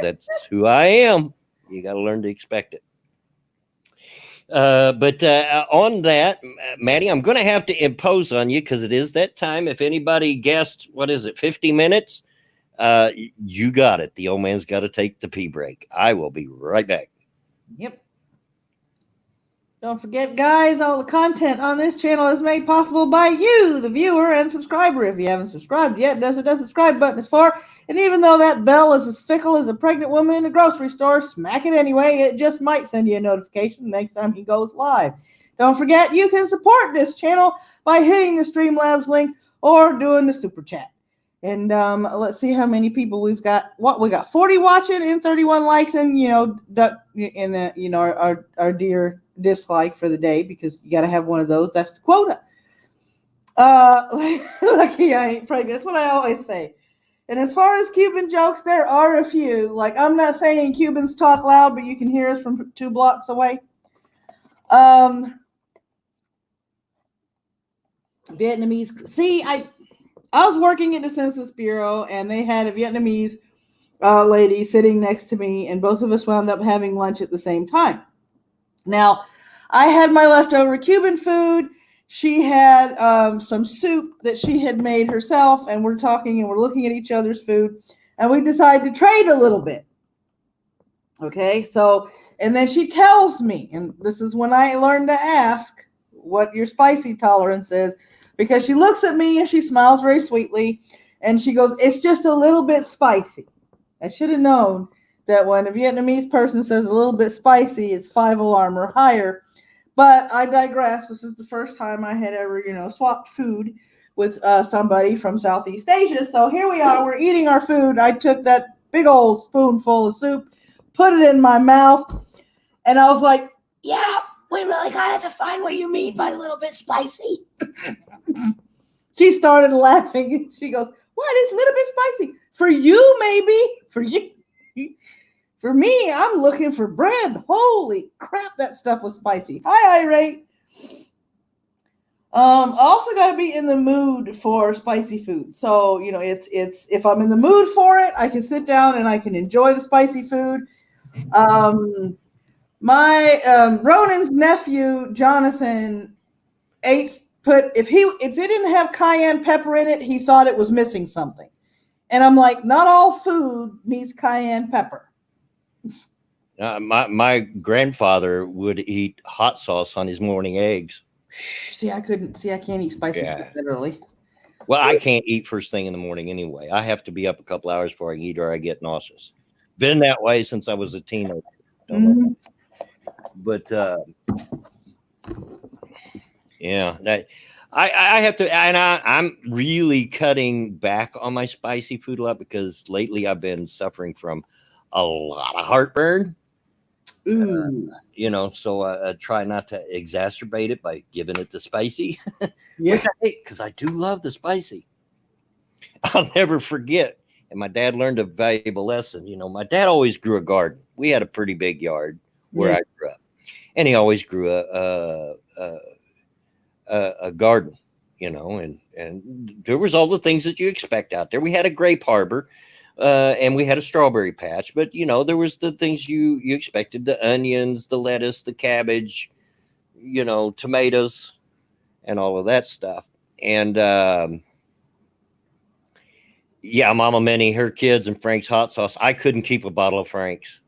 who I am. You got to learn to expect it. But on that, Maddie, I'm going to have to impose on you because it is that time. If anybody guessed, 50 minutes? You got it. The old man's got to take the pee break. I will be right back. Yep. Don't forget, guys, all the content on this channel is made possible by you, the viewer and subscriber. If you haven't subscribed yet, that's what that subscribe button is for. And even though that bell is as fickle as a pregnant woman in a grocery store, smack it anyway. It just might send you a notification next time he goes live. Don't forget, you can support this channel by hitting the Streamlabs link or doing the super chat. And let's see how many people we've got. We got 40 watching and 31 likes, and our dear dislike for the day, because you got to have one of those. That's the quota. Lucky I ain't pregnant. That's what I always say. And as far as Cuban jokes, there are a few. Like, I'm not saying Cubans talk loud, but you can hear us from 2 blocks away. Vietnamese. See, I was working at the Census Bureau, and they had a Vietnamese lady sitting next to me, and both of us wound up having lunch at the same time. Now, I had my leftover Cuban food. She had some soup that she had made herself, and we're talking and we're looking at each other's food, and we decided to trade a little bit. Okay, so, and then she tells me, and this is when I learned to ask what your spicy tolerance is, because she looks at me and she smiles very sweetly, and she goes, it's just a little bit spicy. I should have known that when a Vietnamese person says a little bit spicy, it's 5 alarm or higher. But I digress. This is the first time I had ever, swapped food with somebody from Southeast Asia. So here we are. We're eating our food. I took that big old spoonful of soup, put it in my mouth, And I was like, yeah, we really got to define what you mean by a little bit spicy. She started laughing. She goes, what? It's a little bit spicy. For you, maybe. For you. For me, I'm looking for bread. Holy crap, that stuff was spicy. Hi, Irate. Also got to be in the mood for spicy food. So, it's if I'm in the mood for it, I can sit down and I can enjoy the spicy food. My Ronan's nephew Jonathan if it didn't have cayenne pepper in it, he thought it was missing something. And I'm like, not all food needs cayenne pepper. My grandfather would eat hot sauce on his morning eggs. I can't eat spicy food that early. Well, I can't eat first thing in the morning anyway. I have to be up a couple hours before I eat or I get nauseous. Been that way since I was a teenager. Mm-hmm. But yeah, that I have to, and I'm really cutting back on my spicy food a lot because lately I've been suffering from a lot of heartburn. So I try not to exacerbate it by giving it the spicy. Yeah, because I do love the spicy. I'll never forget. And my dad learned a valuable lesson. My dad always grew a garden. We had a pretty big yard where I grew up, and he always grew a garden. And there was all the things that you expect out there. We had a grape harbor. And we had a strawberry patch, but there was the things you expected: the onions, the lettuce, the cabbage, tomatoes, and all of that stuff. And Mama Minnie, her kids, and Frank's hot sauce. I couldn't keep a bottle of Frank's.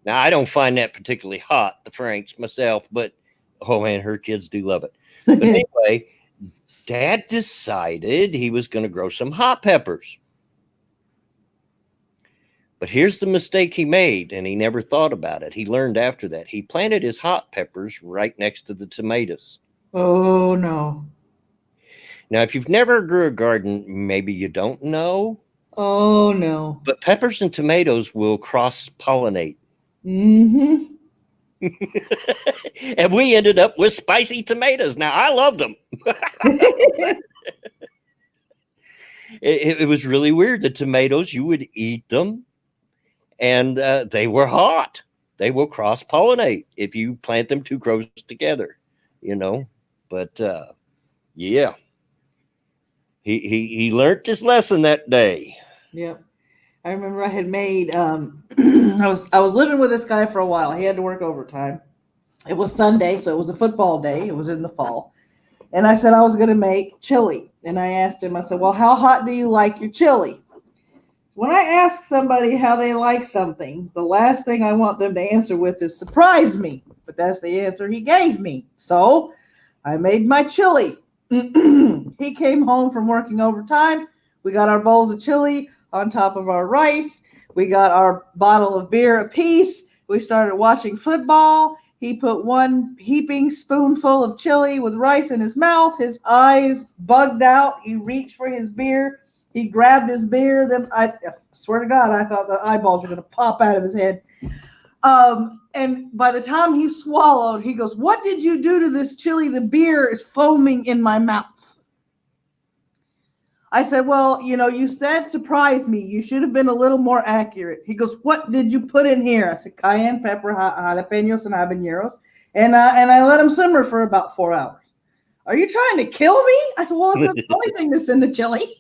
Now I don't find that particularly hot, the Frank's myself, but oh man, her kids do love it. But anyway, Dad decided he was going to grow some hot peppers. But here's the mistake he made, and he never thought about it. He learned after that. He planted his hot peppers right next to the tomatoes. Oh, no. Now, if you've never grew a garden, maybe you don't know. Oh, no. But peppers and tomatoes will cross-pollinate. Mm-hmm. And we ended up with spicy tomatoes. Now, I loved them. It was really weird. The tomatoes, you would eat them. And they were hot. They will cross-pollinate if you plant them too close together, But yeah, he learned his lesson that day. Yep, I remember I had made. I was living with this guy for a while. He had to work overtime. It was Sunday, so it was a football day. It was in the fall, and I said I was going to make chili. And I asked him. I said, "Well, how hot do you like your chili?" When I ask somebody how they like something, the last thing I want them to answer with is surprise me. But that's the answer he gave me. So I made my chili. He came home from working overtime. We got our bowls of chili on top of our rice. We got our bottle of beer apiece. We started watching football. He put one heaping spoonful of chili with rice in his mouth. His eyes bugged out. He reached for his beer. He grabbed his beer. Then I swear to God, I thought the eyeballs were going to pop out of his head. And by the time he swallowed, he goes, "What did you do to this chili? The beer is foaming in my mouth." I said, "Well, you said surprise me. You should have been a little more accurate." He goes, "What did you put in here?" I said, "Cayenne pepper, jalapenos, and habaneros." And I let them simmer for about 4 hours. "Are you trying to kill me?" I said, "Well, it's the only thing that's in the chili.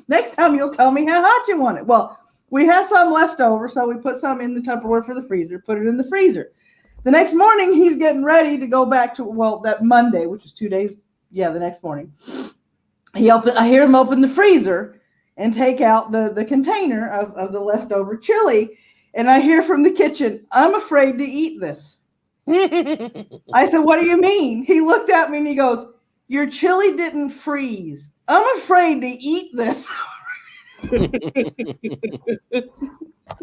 Next time you'll tell me how hot you want it." Well, we had some left over, so we put some in the Tupperware for the freezer, put it in the freezer. The next morning, he's getting ready to go back to, that Monday, which was 2 days. Yeah, the next morning. I hear him open the freezer and take out the container of the leftover chili. And I hear from the kitchen, "I'm afraid to eat this." I said, "What do you mean?" He looked at me and he goes, "Your chili didn't freeze. I'm afraid to eat this."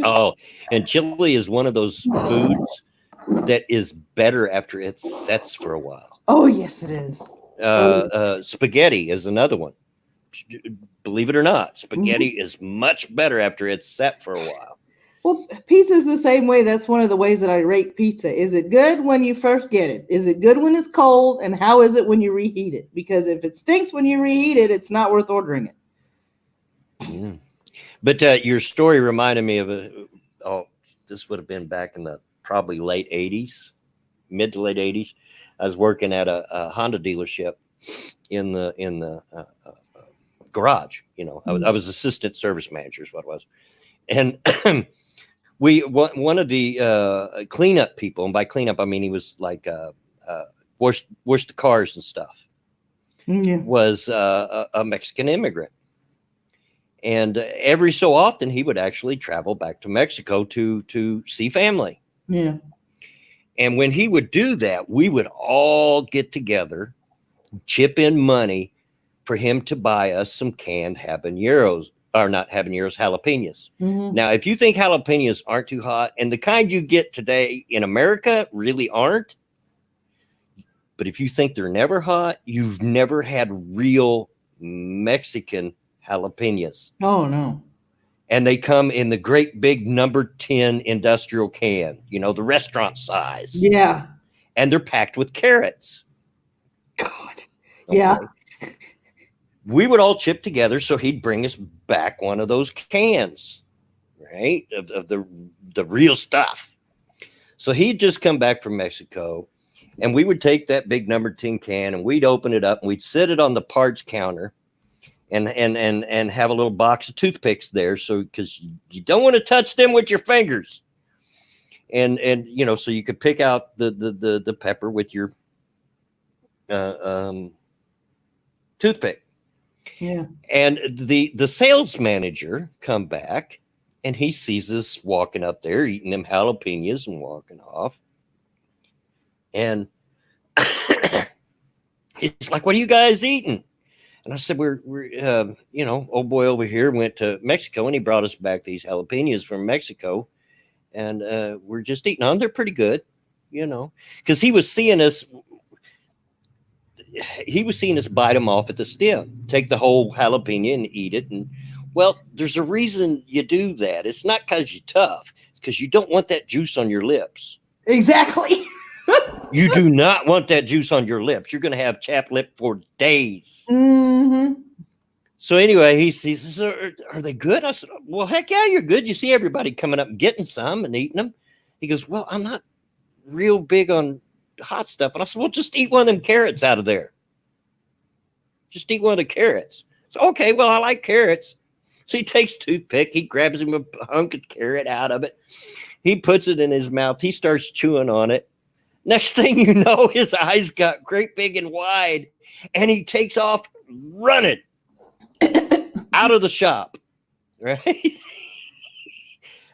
Oh, and chili is one of those foods that is better after it sets for a while. Oh, yes, it is. Spaghetti is another one. Believe it or not, spaghetti is much better after it's set for a while. Well, pizza's the same way. That's one of the ways that I rate pizza. Is it good when you first get it? Is it good when it's cold? And how is it when you reheat it? Because if it stinks when you reheat it, it's not worth ordering it. Mm. But your story reminded me of this would have been back in the probably late 80s, mid to late 80s. I was working at a Honda dealership in the garage. I was assistant service manager is what it was. And one of the cleanup people, and by cleanup I mean he was like wash the cars and stuff, was a Mexican immigrant, and every so often he would actually travel back to Mexico to see family. Yeah. And when he would do that, we would all get together, chip in money for him to buy us some canned habaneros. Or not habaneros, jalapenos. Mm-hmm. Now, if you think jalapenos aren't too hot, and the kind you get today in America really aren't, but if you think they're never hot, you've never had real Mexican jalapenos. Oh, no. And they come in the great big number 10 industrial can, the restaurant size. Yeah. And they're packed with carrots. God. Okay. Yeah. We would all chip together, so he'd bring us back one of those cans, right, of the real stuff. So he'd just come back from Mexico, and we would take that big number 10 can, and we'd open it up, and we'd sit it on the parts counter, and have a little box of toothpicks there, so because you don't want to touch them with your fingers, and so you could pick out the pepper with your toothpick. Yeah. And the sales manager come back, and he sees us walking up there eating them jalapenos and walking off. And he's like, "What are you guys eating?" And I said, "We're old boy over here went to Mexico, and he brought us back these jalapenos from Mexico, and we're just eating them. They're pretty good, because he was seeing us." He was seeing us bite them off at the stem, take the whole jalapeno and eat it. And well, there's a reason you do that. It's not because you're tough. It's because you don't want that juice on your lips. Exactly. You do not want that juice on your lips. You're going to have chapped lip for days. Mm-hmm. So anyway, he says, "Are they good?" I said, "Well, heck yeah, you're good. You see everybody coming up and getting some and eating them." He goes, "Well, I'm not real big on hot stuff." And I said, "Well, just eat one of them carrots out of there. Just eat one of the carrots." So, okay, well, I like carrots. So he takes toothpick, he grabs him a hunk of carrot out of it. He puts it in his mouth. He starts chewing on it. Next thing you know, his eyes got great big and wide, and he takes off running out of the shop. Right?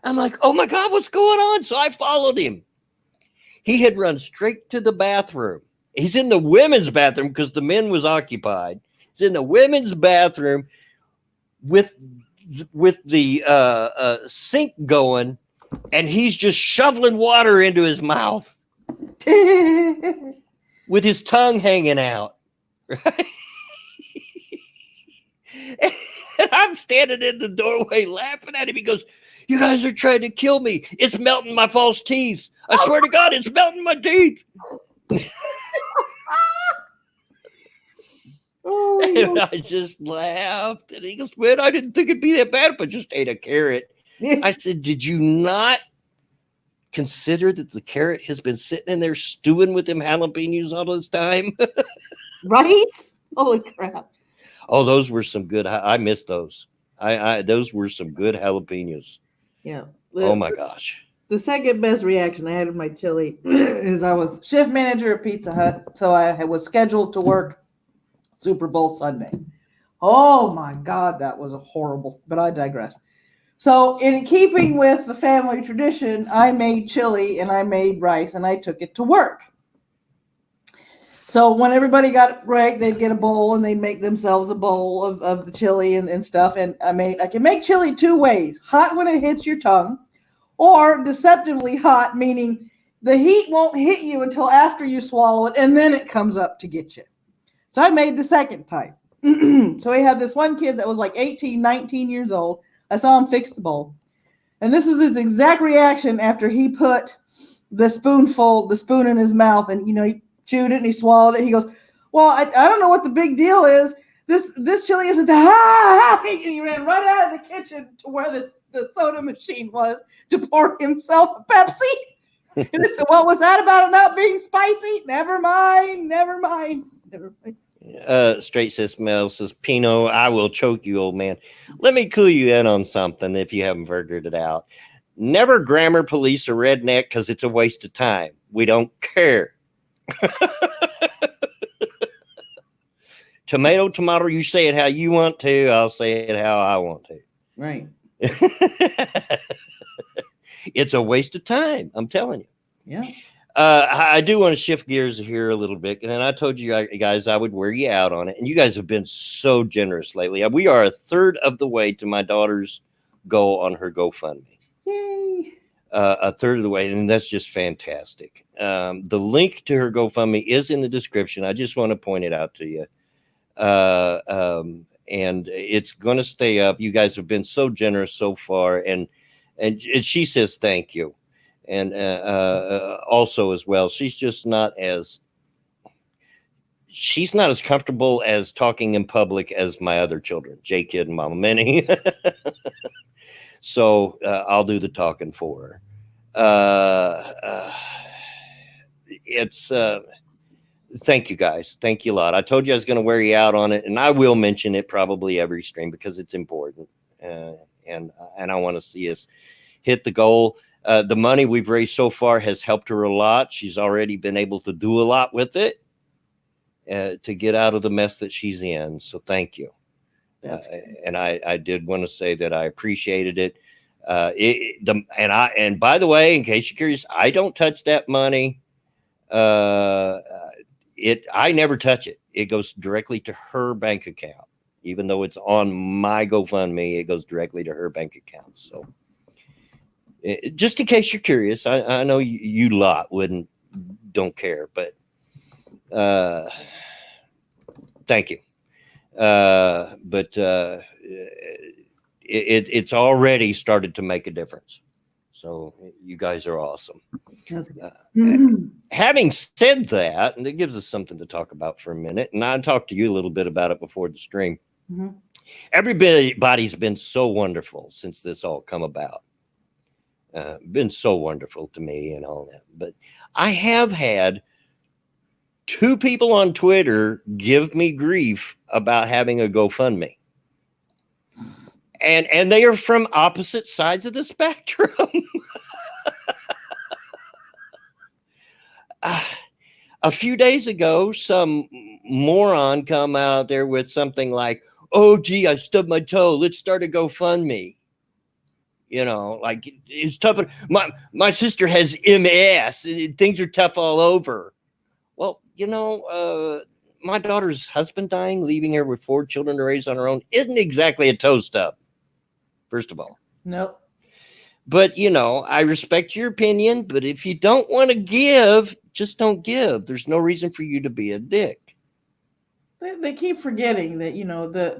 I'm like, "Oh my God, what's going on?" So I followed him. He had run straight to the bathroom. He's in the women's bathroom because the men was occupied. He's in the women's bathroom with the sink going, and he's just shoveling water into his mouth with his tongue hanging out. Right? And I'm standing in the doorway laughing at him. He goes, "You guys are trying to kill me. It's melting my false teeth. I swear to God, it's melting my teeth." And I just laughed. And he goes, "Man, I didn't think it'd be that bad if I just ate a carrot." I said, "Did you not consider that the carrot has been sitting in there stewing with them jalapenos all this time?" Right? Holy crap. Oh, those were some good. I missed those. Those were some good jalapenos. Yeah. Oh my gosh. The second best reaction I had to my chili is I was shift manager at Pizza Hut, so I was scheduled to work Super Bowl Sunday. Oh my God, that was a horrible, but I digress. So in keeping with the family tradition, I made chili and I made rice and I took it to work. So when everybody got a break, they'd get a bowl and they'd make themselves a bowl of the chili and stuff. And I can make chili two ways: hot when it hits your tongue, or deceptively hot, meaning the heat won't hit you until after you swallow it, and then it comes up to get you. So I made the second type. So we had this one kid that was like 18, 19 years old. I saw him fix the bowl. And this is his exact reaction after he put the spoon in his mouth, and he chewed it and he swallowed it. He goes, "Well, I don't know what the big deal is. This chili isn't that." And he ran right out of the kitchen to where the soda machine was to pour himself a Pepsi. And I said, "What was that about it not being spicy? Never mind, never mind, never mind." Straight says Mel says, Pino, I will choke you, old man. Let me clue you in on something if you haven't figured it out. Never grammar police a redneck because it's a waste of time. We don't care. Tomato, you say it how you want to. I'll say it how I want to. Right. It's a waste of time. I'm telling you. Yeah. I do want to shift gears here a little bit. And I told you guys I would wear you out on it. And you guys have been so generous lately. We are a third of the way to my daughter's goal on her GoFundMe. Yay. A third of the way. And that's just fantastic. The link to her GoFundMe is in the description. I just want to point it out to you. And it's going to stay up. You guys have been so generous so far. And she says, thank you. And also as well, she's not as comfortable as talking in public as my other children, J Kid and Mama Minnie. So I'll do the talking for her. It's thank you guys. Thank you a lot. I told you I was going to wear you out on it, and I will mention it probably every stream because it's important. And I want to see us hit the goal. The money we've raised so far has helped her a lot. She's already been able to do a lot with it to get out of the mess that she's in. So thank you. And I did want to say that I appreciated it. And by the way, in case you're curious, I don't touch that money. I never touch it. It goes directly to her bank account. Even though it's on my GoFundMe, it goes directly to her bank account. So just in case you're curious, I know you lot don't care, but thank you. But it's already started to make a difference. So you guys are awesome. Having said that, and it gives us something to talk about for a minute, and I talked to you a little bit about it before the stream. Mm-hmm. Everybody's been so wonderful since this all come about. Been so wonderful to me and all that. But I have had 2 people on Twitter give me grief about having a GoFundMe. And they are from opposite sides of the spectrum. A few days ago, some moron come out there with something like, "Oh, gee, I stubbed my toe. Let's start a GoFundMe." Like it's tough. My sister has MS. Things are tough all over. Well, my daughter's husband dying, leaving her with 4 children to raise on her own, isn't exactly a toe stub. First of all, nope. But I respect your opinion. But if you don't want to give, just don't give. There's no reason for you to be a dick. They keep forgetting that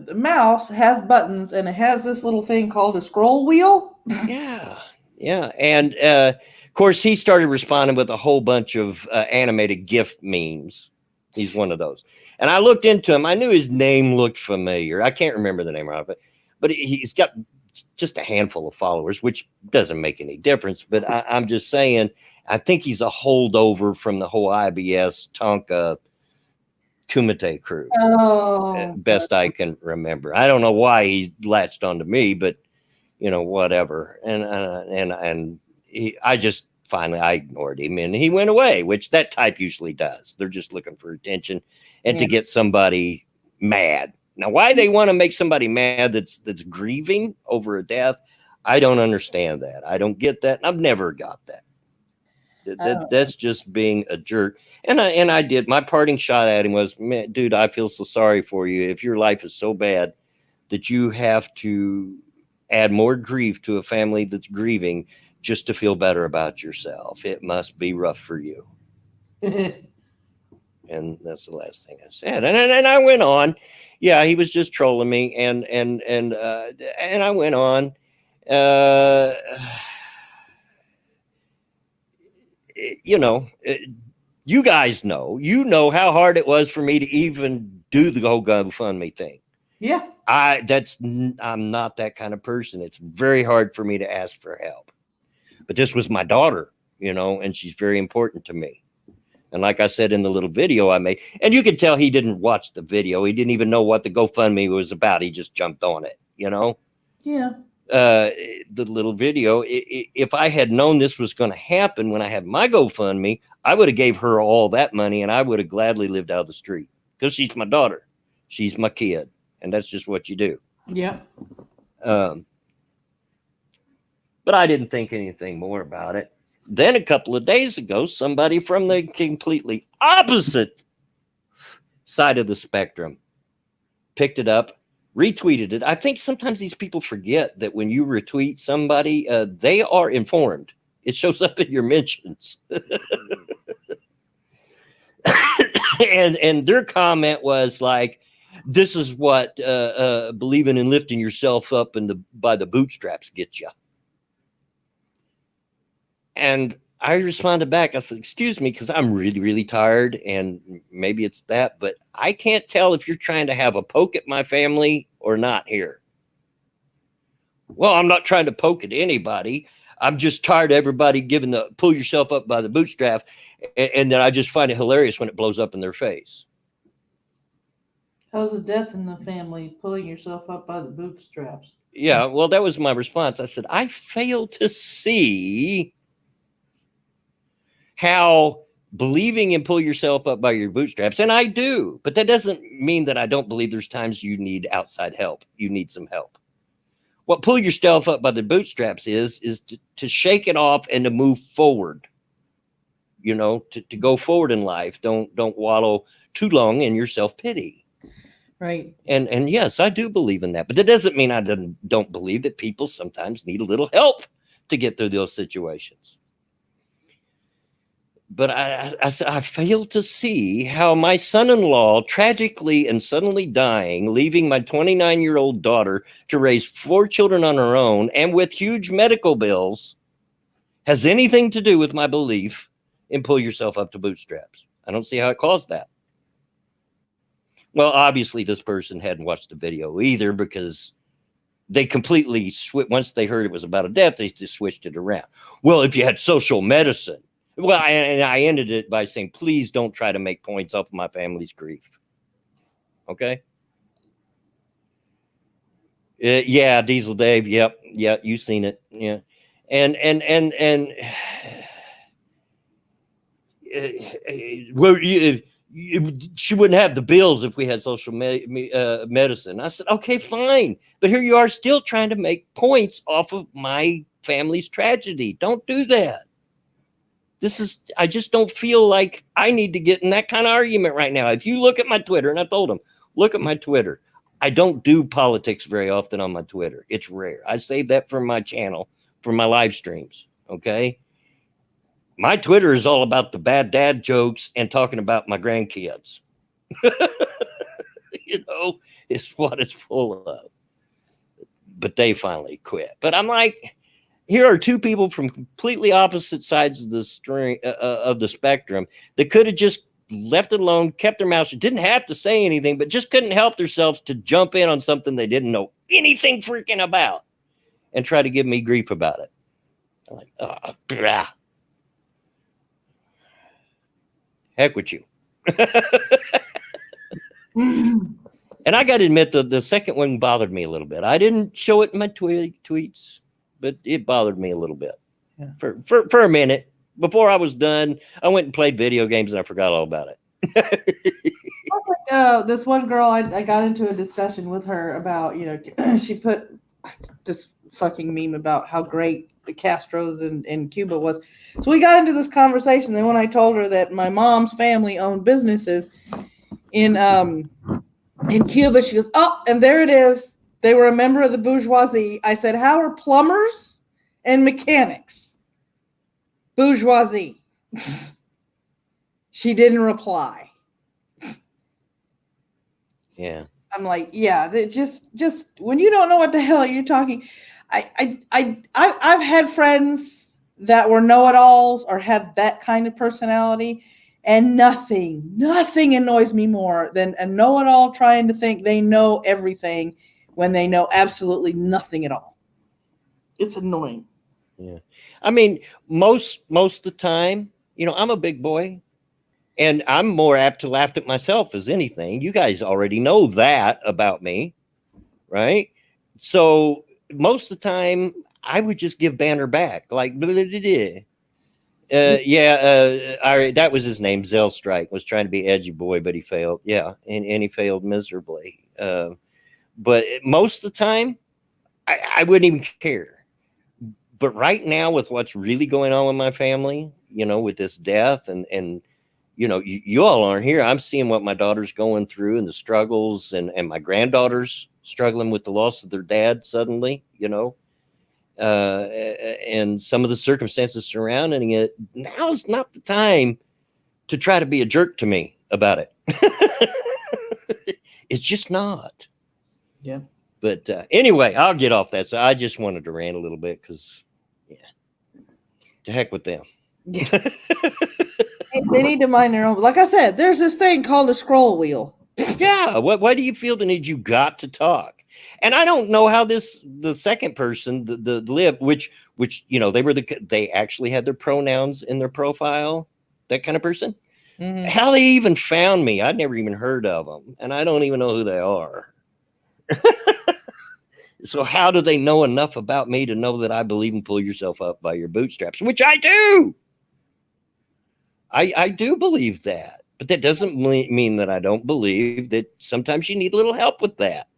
the mouse has buttons and it has this little thing called a scroll wheel. Yeah. And of course, he started responding with a whole bunch of animated GIF memes. He's one of those. And I looked into him. I knew his name looked familiar. I can't remember the name of it, but he's got just a handful of followers, which doesn't make any difference. But I'm just saying, I think he's a holdover from the whole IBS Tonka Kumite crew. Oh, best I can remember. I don't know why he latched onto me, but whatever. And I just finally I ignored him, and he went away, which that type usually does. They're just looking for attention and to get somebody mad. Now, why they want to make somebody mad that's grieving over a death, I don't understand that. I don't get that. I've never got that. That's just being a jerk. And I did. My parting shot at him was, "Man, dude, I feel so sorry for you. If your life is so bad that you have to add more grief to a family that's grieving just to feel better about yourself, it must be rough for you." And that's the last thing I said. And I went on. Yeah, he was just trolling me, and I went on, Uh, you know, you guys know, how hard it was for me to even do the whole GoFundMe thing. Yeah. I'm not that kind of person. It's very hard for me to ask for help. But this was my daughter, and she's very important to me. And like I said in the little video I made, and you could tell he didn't watch the video. He didn't even know what the GoFundMe was about. He just jumped on it, Yeah. The little video. If I had known this was going to happen when I had my GoFundMe, I would have gave her all that money and I would have gladly lived out the street because she's my daughter. She's my kid. And that's just what you do. Yeah. But I didn't think anything more about it. Then a couple of days ago, somebody from the completely opposite side of the spectrum picked it up, retweeted it. I think sometimes these people forget that when you retweet somebody, they are informed. It shows up in your mentions. and their comment was like, this is what believing in lifting yourself up by the bootstraps gets you. And I responded back. I said, excuse me, because I'm really, really tired. And maybe it's that, but I can't tell if you're trying to have a poke at my family or not here. Well, I'm not trying to poke at anybody. I'm just tired of everybody giving the pull yourself up by the bootstrap. And then I just find it hilarious when it blows up in their face. How's the death in the family pulling yourself up by the bootstraps? Yeah, well, that was my response. I said, I fail to see how believing in pull yourself up by your bootstraps, and I do, but that doesn't mean that I don't believe there's times you need outside help. You need some help. What pull yourself up by the bootstraps is to shake it off and to move forward, to go forward in life. Don't wallow too long in your self-pity. Right. And yes, I do believe in that, but that doesn't mean I don't believe that people sometimes need a little help to get through those situations. But I fail to see how my son-in-law tragically and suddenly dying, leaving my 29-year-old daughter to raise 4 children on her own and with huge medical bills, has anything to do with my belief in pull yourself up to bootstraps. I don't see how it caused that. Well, obviously this person hadn't watched the video either, because they completely once they heard it was about a death, they just switched it around. Well, if you had social medicine. Well, and I ended it by saying, please don't try to make points off of my family's grief. Okay? Yeah, Diesel Dave. Yep. Yeah, you've seen it. Yeah. And well, she wouldn't have the bills if we had social medicine. I said, okay, fine. But here you are still trying to make points off of my family's tragedy. Don't do that. I just don't feel like I need to get in that kind of argument right now. If you look at my Twitter, and I told them, look at my Twitter. I don't do politics very often on my Twitter. It's rare. I save that for my channel, for my live streams. Okay. My Twitter is all about the bad dad jokes and talking about my grandkids. It's what it's full of. But they finally quit. But I'm like, here are 2 people from completely opposite sides of the spectrum that could have just left it alone, kept their mouth shut, didn't have to say anything, but just couldn't help themselves to jump in on something they didn't know anything freaking about and try to give me grief about it. I'm like, heck with you. And I got to admit, the second one bothered me a little bit. I didn't show it in my tweets, but it bothered me a little bit. Yeah. For a minute. Before I was done, I went and played video games and I forgot all about it. This one girl, I got into a discussion with her about, she put this fucking meme about how great the Castros in Cuba was. So we got into this conversation. Then when I told her that my mom's family owned businesses in Cuba, she goes, oh, and there it is. They were a member of the bourgeoisie. I said, how are plumbers and mechanics bourgeoisie? She didn't reply. Yeah. I'm like, yeah, just when you don't know what the hell you're talking. I've had friends that were know-it-alls or have that kind of personality, and nothing annoys me more than a know-it-all trying to think they know everything when they know absolutely nothing at all. It's annoying. Yeah. I mean, most of the time, I'm a big boy and I'm more apt to laugh at myself as anything. You guys already know that about me, right? So most of the time I would just give Banner back like blah, blah, blah, blah. That was his name. Zellstrike was trying to be edgy boy, but he failed. Yeah, and he failed miserably. But most of the time, I wouldn't even care. But right now, with what's really going on with my family, with this death and you all aren't here. I'm seeing what my daughter's going through and the struggles, and my granddaughters struggling with the loss of their dad suddenly. And some of the circumstances surrounding it. Now's not the time to try to be a jerk to me about it. It's just not. Yeah. But anyway, I'll get off that. So I just wanted to rant a little bit because, to heck with them. Yeah. They need to mind their own. Like I said, there's this thing called a scroll wheel. Yeah. Why do you feel the need you got to talk? And I don't know how the second person, the lip, which they actually had their pronouns in their profile, that kind of person. Mm-hmm. How they even found me? I'd never even heard of them, and I don't even know who they are. So how do they know enough about me to know that I believe in pull yourself up by your bootstraps, which I do. I do believe that, but that doesn't mean that I don't believe that sometimes you need a little help with that.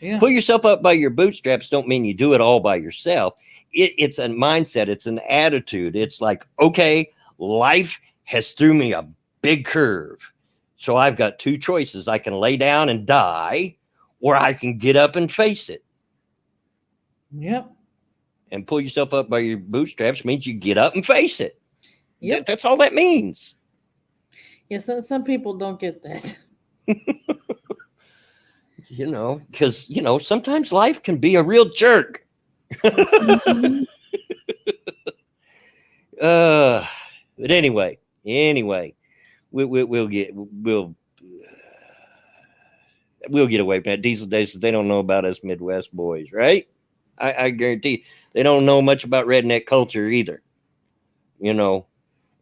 Yeah. Pull yourself up by your bootstraps don't mean you do it all by yourself. It's a mindset. It's an attitude. It's like, okay, life has threw me a big curve. So I've got two choices. I can lay down and die, or I can get up and face it. Yep. And pull yourself up by your bootstraps means you get up and face it. Yep. That's all that means. Yes, some people don't get that. Because, sometimes life can be a real jerk. Mm-hmm. But anyway, we'll get away from that. Diesel Days, they don't know about us Midwest boys, right? I guarantee they don't know much about redneck culture either.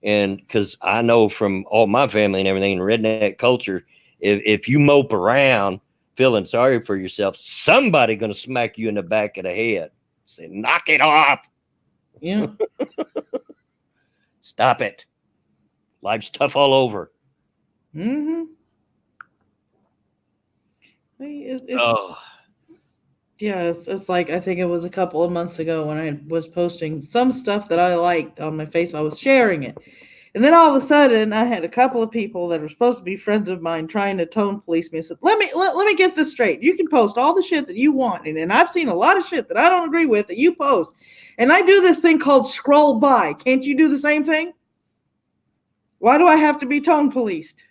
And because I know from all my family and everything in redneck culture, if you mope around feeling sorry for yourself, somebody gonna smack you in the back of the head. Say, knock it off. Yeah. Stop it. Life's tough all over. Mm-hmm. It's like, I think it was a couple of months ago when I was posting some stuff that I liked on my Facebook. I was sharing it. And then all of a sudden, I had a couple of people that were supposed to be friends of mine trying to tone police me and said, let me get this straight. You can post all the shit that you want. And I've seen a lot of shit that I don't agree with that you post. And I do this thing called scroll by. Can't you do the same thing? Why do I have to be tone policed?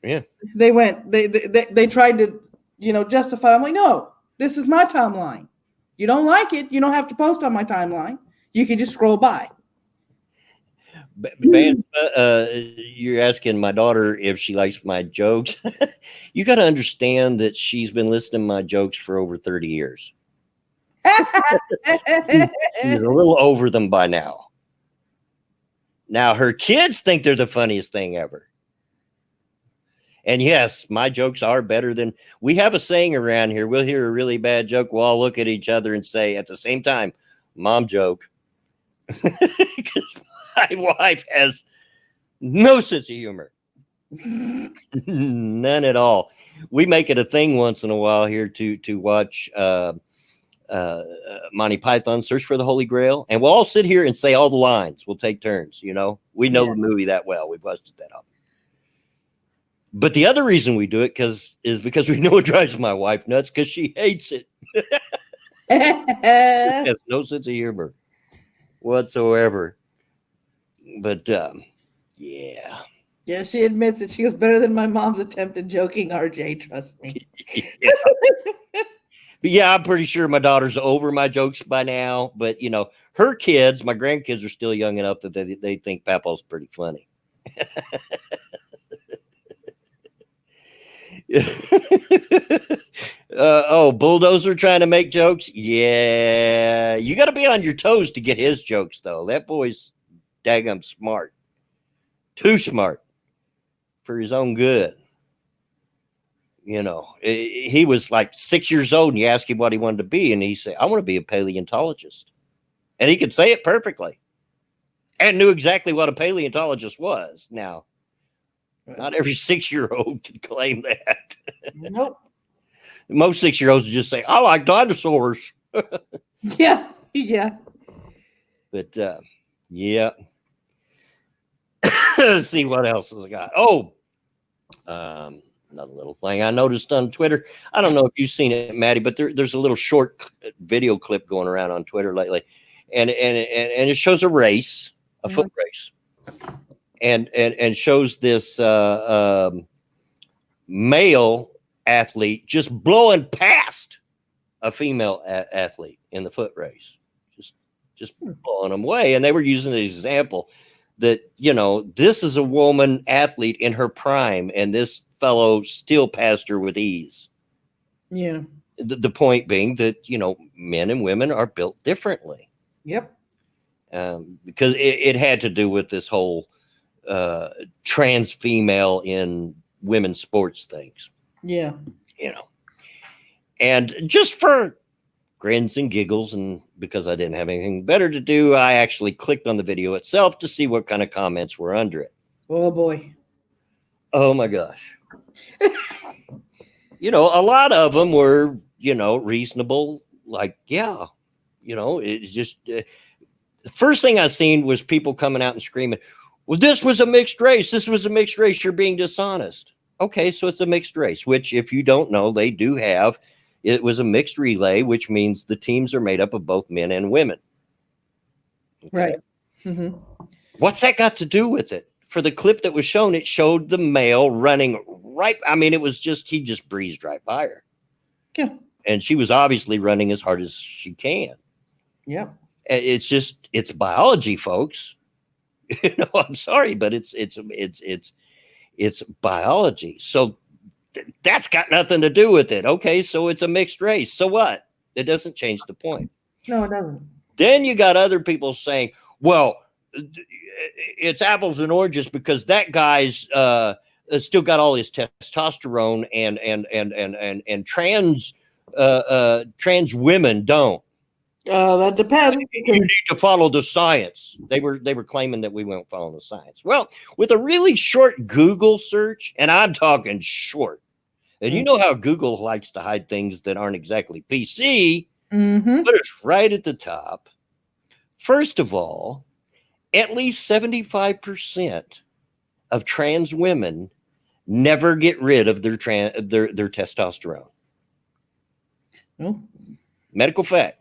Yeah. They tried to, justify. I'm like, no, this is my timeline. You don't like it, you don't have to post on my timeline. You can just scroll by. You're asking my daughter if she likes my jokes. You got to understand that she's been listening to my jokes for over 30 years. She's a little over them by now. Now her kids think they're the funniest thing ever. And yes, my jokes are better than, we have a saying around here. We'll hear a really bad joke. We'll all look at each other and say at the same time, mom joke. Because my wife has no sense of humor. None at all. We make it a thing once in a while here to watch Monty Python Search for the Holy Grail. And we'll all sit here and say all the lines. We'll take turns, We know the movie that well. We've watched it that often. But the other reason we do it is because we know it drives my wife nuts because she hates it. Has no sense of humor whatsoever. But yeah. Yeah, she admits that she was better than my mom's attempted joking RJ, trust me. But yeah, I'm pretty sure my daughter's over my jokes by now. But her kids, my grandkids, are still young enough that they think Papa's pretty funny. Bulldozer trying to make jokes. Yeah, you got to be on your toes to get his jokes, though. That boy's daggum smart, too smart for his own good. He was like 6 years old, and you ask him what he wanted to be, and he said, "I want to be a paleontologist," and he could say it perfectly, and knew exactly what a paleontologist was. Now, not every 6-year-old can claim that. Nope. Most 6-year-olds would just say, "I like dinosaurs." Yeah. But yeah. Let's see what else has I got. Oh, another little thing I noticed on Twitter. I don't know if you've seen it, Maddie, but there's a little short video clip going around on Twitter lately, and it shows a race, a foot race, and shows this male athlete just blowing past a female athlete in the foot race, just blowing them away. And they were using an example that, this is a woman athlete in her prime, and this fellow still passed her with ease. Yeah. The point being that, men and women are built differently. Yep. Because it had to do with this whole trans female in women's sports things. Yeah. And just for grins and giggles, and because I didn't have anything better to do, I actually clicked on the video itself to see what kind of comments were under it. Oh boy. Oh my gosh. A lot of them were, reasonable. Like, yeah, it's just the first thing I seen was people coming out and screaming, "Well, this was a mixed race. This was a mixed race. You're being dishonest." Okay, so it's a mixed race, which, if you don't know, they do have. It was a mixed relay, which means the teams are made up of both men and women. Okay? Right. Mm-hmm. What's that got to do with it? For the clip that was shown, it showed the male running right. I mean, it was just, he just breezed right by her. Yeah. And she was obviously running as hard as she can. Yeah. It's biology, folks. I'm sorry, but it's biology. So that's got nothing to do with it. Okay, so it's a mixed race. So what? It doesn't change the point. No, it doesn't. Then you got other people saying, "Well, it's apples and oranges because that guy's still got all his testosterone, and trans women don't." That depends. You need to follow the science. They were claiming that we won't follow the science. Well, with a really short Google search, and I'm talking short, and you know how Google likes to hide things that aren't exactly PC, but it's right at the top. First of all, at least 75% of trans women never get rid of their testosterone. Oh. Medical fact.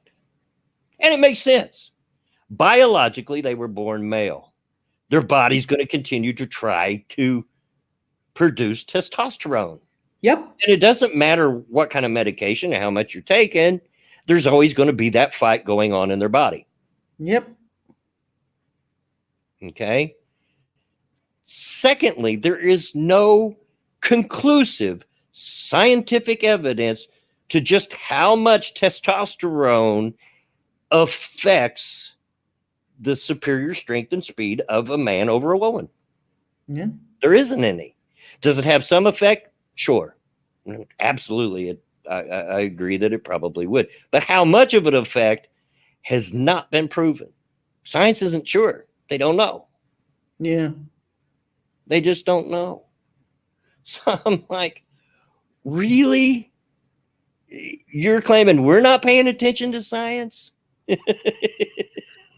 And it makes sense. Biologically, they were born male. Their body's going to continue to try to produce testosterone. Yep. And it doesn't matter what kind of medication and how much you're taking, there's always going to be that fight going on in their body. Yep. Okay. Secondly, there is no conclusive scientific evidence to just how much testosterone affects the superior strength and speed of a man over a woman. Yeah. There isn't any. Does it have some effect? Sure. Absolutely. I agree that it probably would. But how much of an effect has not been proven. Science isn't sure. They don't know. Yeah. They just don't know. So I'm like, really? You're claiming we're not paying attention to science?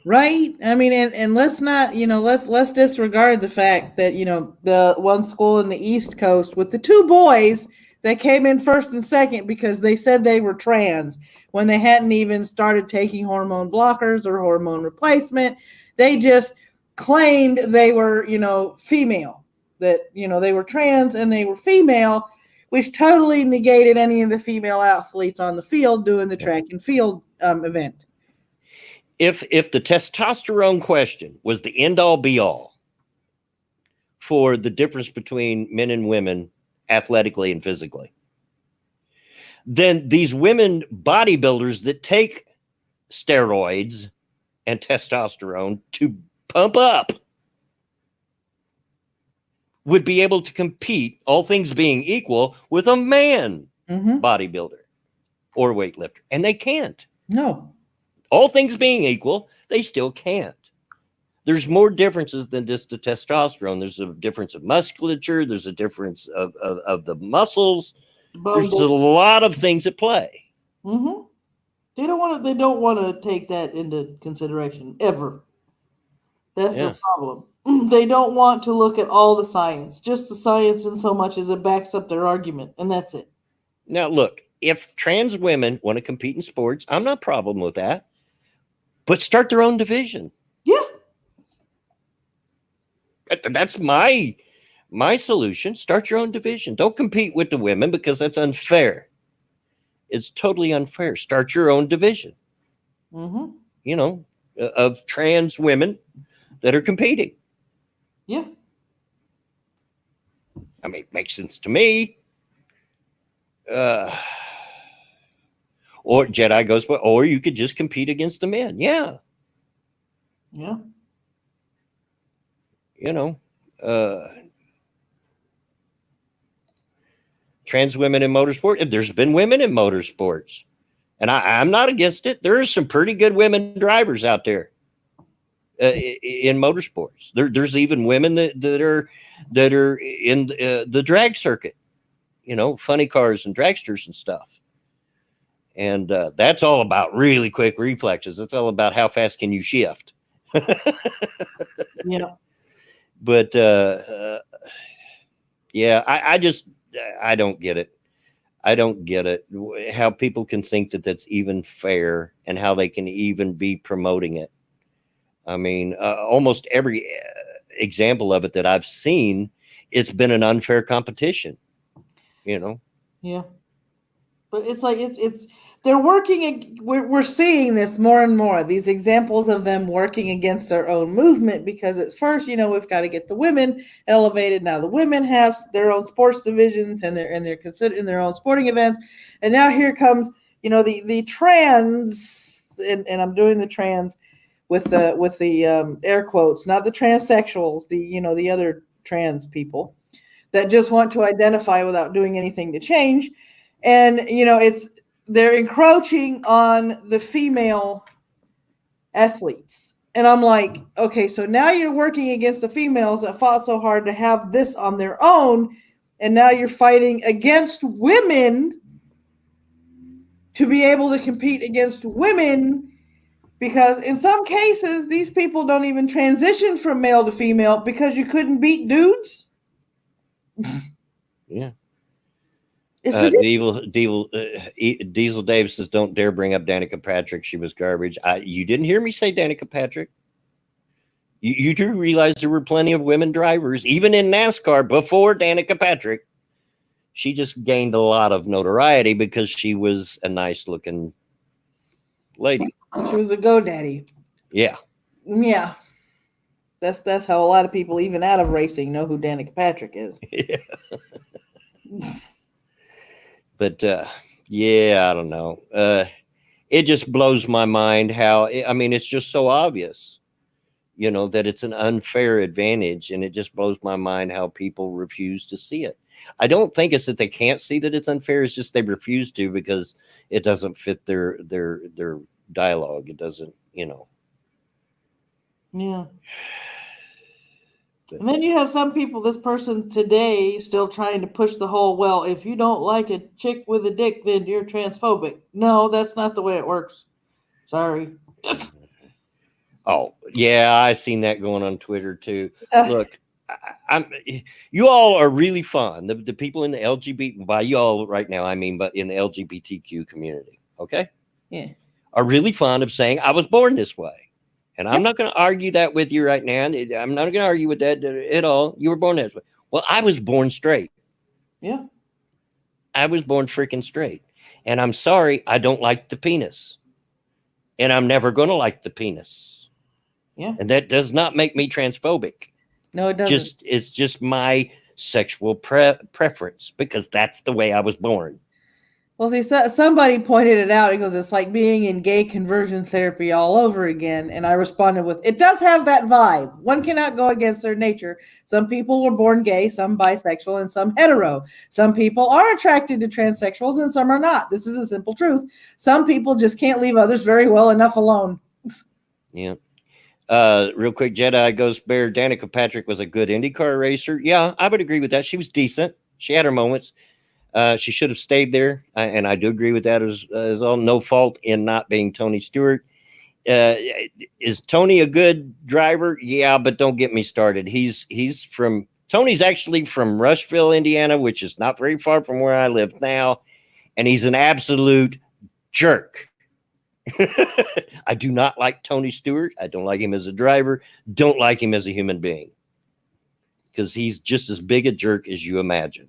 Right. I mean, and let's not, let's disregard the fact that, the one school in the East Coast with the two boys that came in first and second because they said they were trans when they hadn't even started taking hormone blockers or hormone replacement. They just claimed they were, female, that, they were trans and they were female, which totally negated any of the female athletes on the field doing the track and field event. If the testosterone question was the end all be all for the difference between men and women athletically and physically, then these women bodybuilders that take steroids and testosterone to pump up would be able to compete, all things being equal, with a man bodybuilder or weightlifter. And they can't. No. All things being equal, they still can't. There's more differences than just the testosterone. There's a difference of musculature. There's a difference of the muscles. There's a lot of things at play. Mm-hmm. They don't want to take that into consideration ever. That's the problem. They don't want to look at all the science, just the science in so much as it backs up their argument, and that's it. Now, look, if trans women want to compete in sports, I'm not a problem with that. But start their own division. Yeah. That's my solution. Start your own division. Don't compete with the women because that's unfair. It's totally unfair. Start your own division. Mm-hmm. You know, of trans women that are competing. Yeah. I mean, it makes sense to me. Or Jedi goes, well, or you could just compete against the men. Yeah. Yeah. You know, trans women in motorsport. There's been women in motorsports, and I'm not against it. There are some pretty good women drivers out there in motorsports. There's even women that are in the drag circuit. You know, funny cars and dragsters and stuff. And that's all about really quick reflexes. It's all about how fast can you shift. Yeah. But yeah, I don't get it. I don't get it. How people can think that that's even fair and how they can even be promoting it. I mean, almost every example of it that I've seen, it's been an unfair competition. You know. Yeah. But it's like it's they're working. We're seeing this more and more. These examples of them working against their own movement because at first, we've got to get the women elevated. Now the women have their own sports divisions and they're considering their own sporting events. And now here comes the trans and I'm doing the trans with the air quotes, not the transsexuals, the other trans people that just want to identify without doing anything to change. And, they're encroaching on the female athletes. And I'm like, okay, so now you're working against the females that fought so hard to have this on their own. And now you're fighting against women to be able to compete against women. Because in some cases, these people don't even transition from male to female because you couldn't beat dudes. Yeah. It's Diesel Davis says, don't dare bring up Danica Patrick. She was garbage. You didn't hear me say Danica Patrick. You do realize there were plenty of women drivers, even in NASCAR, before Danica Patrick. She just gained a lot of notoriety because she was a nice looking lady. She was a GoDaddy. Yeah. Yeah. That's how a lot of people, even out of racing, know who Danica Patrick is. Yeah. But yeah, I don't know. It just blows my mind how, I mean, it's just so obvious, that it's an unfair advantage. And it just blows my mind how people refuse to see it. I don't think it's that they can't see that it's unfair. It's just they refuse to because it doesn't fit their dialogue. It doesn't, Yeah. And then you have some people, this person today, still trying to push the whole, well, if you don't like a chick with a dick, then you're transphobic. No, that's not the way it works. Sorry. Oh, yeah, I seen that going on Twitter too. Look, you all are really fun. The people in the LGBT, by you all right now, I mean, but in the LGBTQ community, okay? Yeah. Are really fond of saying, I was born this way. And I'm not going to argue that with you right now. I'm not going to argue with that at all. You were born this way. Well, I was born straight. Yeah. I was born freaking straight. And I'm sorry, I don't like the penis. And I'm never going to like the penis. Yeah. And that does not make me transphobic. No, it doesn't. It's just my sexual preference because that's the way I was born. Well, see, somebody pointed it out. He goes, it's like being in gay conversion therapy all over again. And I responded with, it does have that vibe. One cannot go against their nature. Some people were born gay, some bisexual, and some hetero. Some people are attracted to transsexuals and some are not. This is a simple truth. Some people just can't leave others very well enough alone. Yeah. Real quick, Jedi Ghost Bear, Danica Patrick was a good IndyCar racer. Yeah, I would agree with that. She was decent. She had her moments. She should have stayed there, and I do agree with that as all. No fault in not being Tony Stewart. Is Tony a good driver? Yeah, but don't get me started. Tony's actually from Rushville, Indiana, which is not very far from where I live now, and he's an absolute jerk. I do not like Tony Stewart. I don't like him as a driver. Don't like him as a human being because he's just as big a jerk as you imagine.